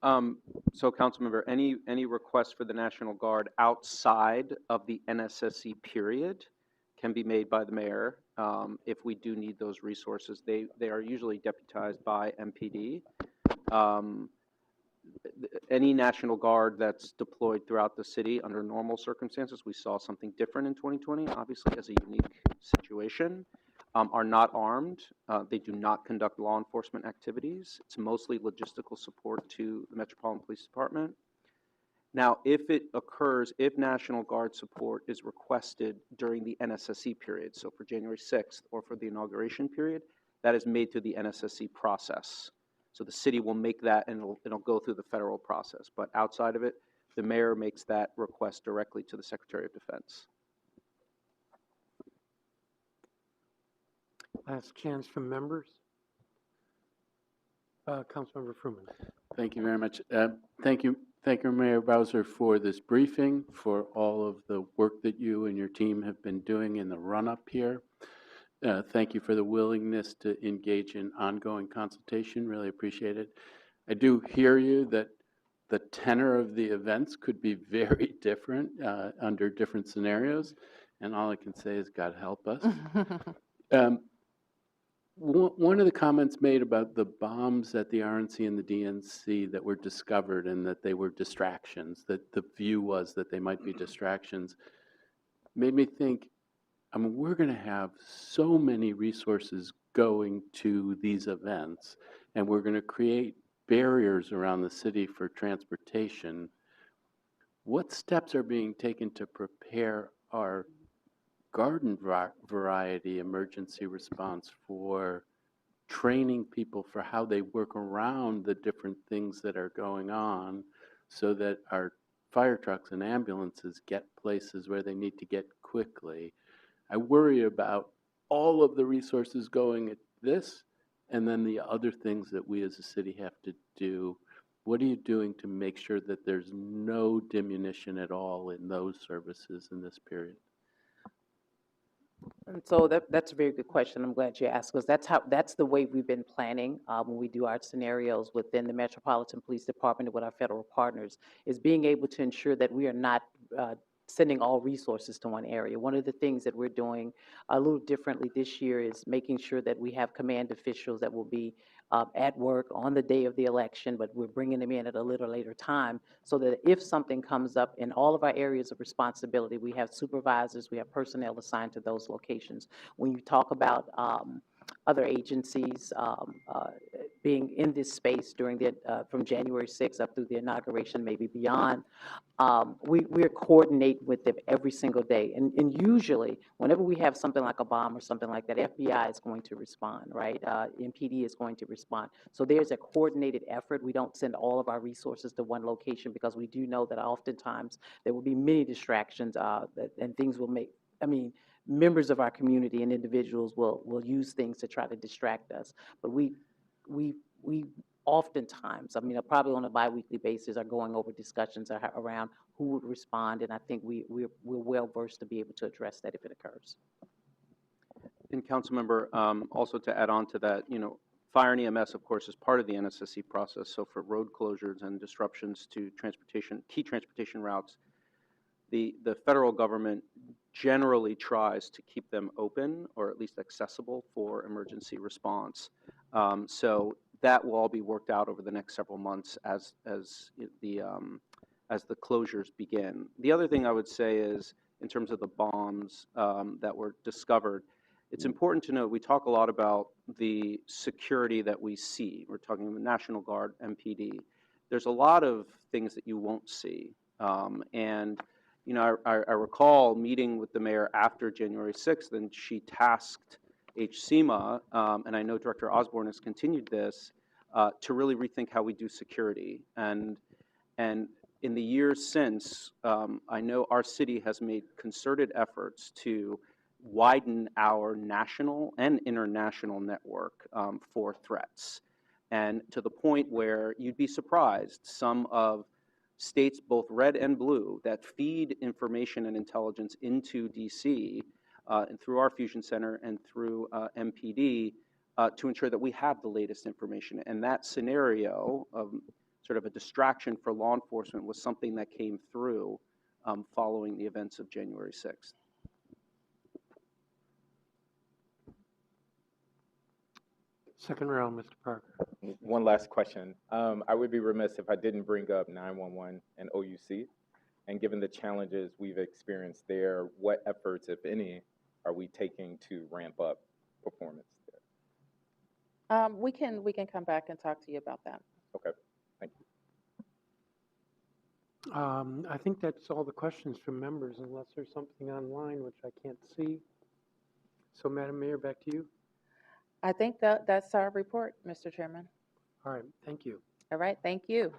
So, Councilmember, any request for the National Guard outside of the NSSC period can be made by the mayor if we do need those resources. They are usually deputized by MPD. any National Guard that's deployed throughout the city under normal circumstances, we saw something different in 2020, obviously as a unique situation, are not armed. They do not conduct law enforcement activities. It's mostly logistical support to the Metropolitan Police Department. Now, if it occurs, if National Guard support is requested during the NSSC period, so for January 6th or for the inauguration period, that is made through the NSSC process. So the city will make that, and it'll go through the federal process. But outside of it, the mayor makes that request directly to the Secretary of Defense. Last chance from members. Councilmember Fruman. Thank you very much. Thank you, Mayor Bowser, for this briefing, for all of the work that you and your team have been doing in the run-up here. Thank you for the willingness to engage in ongoing consultation. Really appreciate it. I do hear you that the tenor of the events could be very different under different scenarios, and all I can say is God help us. One of the comments made about the bombs at the RNC and the DNC that were discovered and that they were distractions, that the view was that they might be distractions, made me think, I mean, we're going to have so many resources going to these events, and we're going to create barriers around the city for transportation. What steps are being taken to prepare our garden variety emergency response for training people for how they work around the different things that are going on so that our fire trucks and ambulances get places where they need to get quickly? I worry about all of the resources going at this and then the other things that we as a city have to do. What are you doing to make sure that there's no diminution at all in those services in this period? And so that's a very good question. I'm glad you asked, because that's the way we've been planning when we do our scenarios within the Metropolitan Police Department and with our federal partners, is being able to ensure that we are not sending all resources to one area. One of the things that we're doing a little differently this year is making sure that we have command officials that will be at work on the day of the election, but we're bringing them in at a little later time so that if something comes up in all of our areas of responsibility, we have supervisors, we have personnel assigned to those locations. When you talk about other agencies being in this space during the from January 6th up through the inauguration, maybe beyond, we're coordinating with them every single day. And usually, whenever we have something like a bomb or something like that, FBI is going to respond, right? MPD is going to respond. So there's a coordinated effort. We don't send all of our resources to one location because we do know that oftentimes there will be many distractions and things will make, members of our community and individuals will use things to try to distract us. But we oftentimes, probably on a biweekly basis, are going over discussions around who would respond, and I think we're well versed to be able to address that if it occurs. And Councilmember, also to add on to that, fire and EMS, of course, is part of the NSSC process. So for road closures and disruptions to key transportation routes, the federal government generally tries to keep them open or at least accessible for emergency response. So that will all be worked out over the next several months as the closures begin. The other thing I would say is, in terms of the bombs that were discovered, it's important to note we talk a lot about the security that we see. We're talking about National Guard, MPD. There's a lot of things that you won't see, and I recall meeting with the mayor after January 6th, and she tasked HCMA, and I know Director Osborne has continued this, to really rethink how we do security. And in the years since, I know our city has made concerted efforts to widen our national and international network for threats. And to the point where you'd be surprised, some of states, both red and blue, that feed information and intelligence into DC and through our Fusion Center and through MPD to ensure that we have the latest information. And that scenario of sort of a distraction for law enforcement was something that came through following the events of January 6th. Second round, Mr. Parker. One last question. I would be remiss if I didn't bring up 911 and OUC. And given the challenges we've experienced there, what efforts, if any, are we taking to ramp up performance there? We can come back and talk to you about that. Okay, thank you. I think that's all the questions from members, unless there's something online which I can't see. So, Madam Mayor, back to you. I think that's our report, Mr. Chairman. All right, thank you. All right, thank you.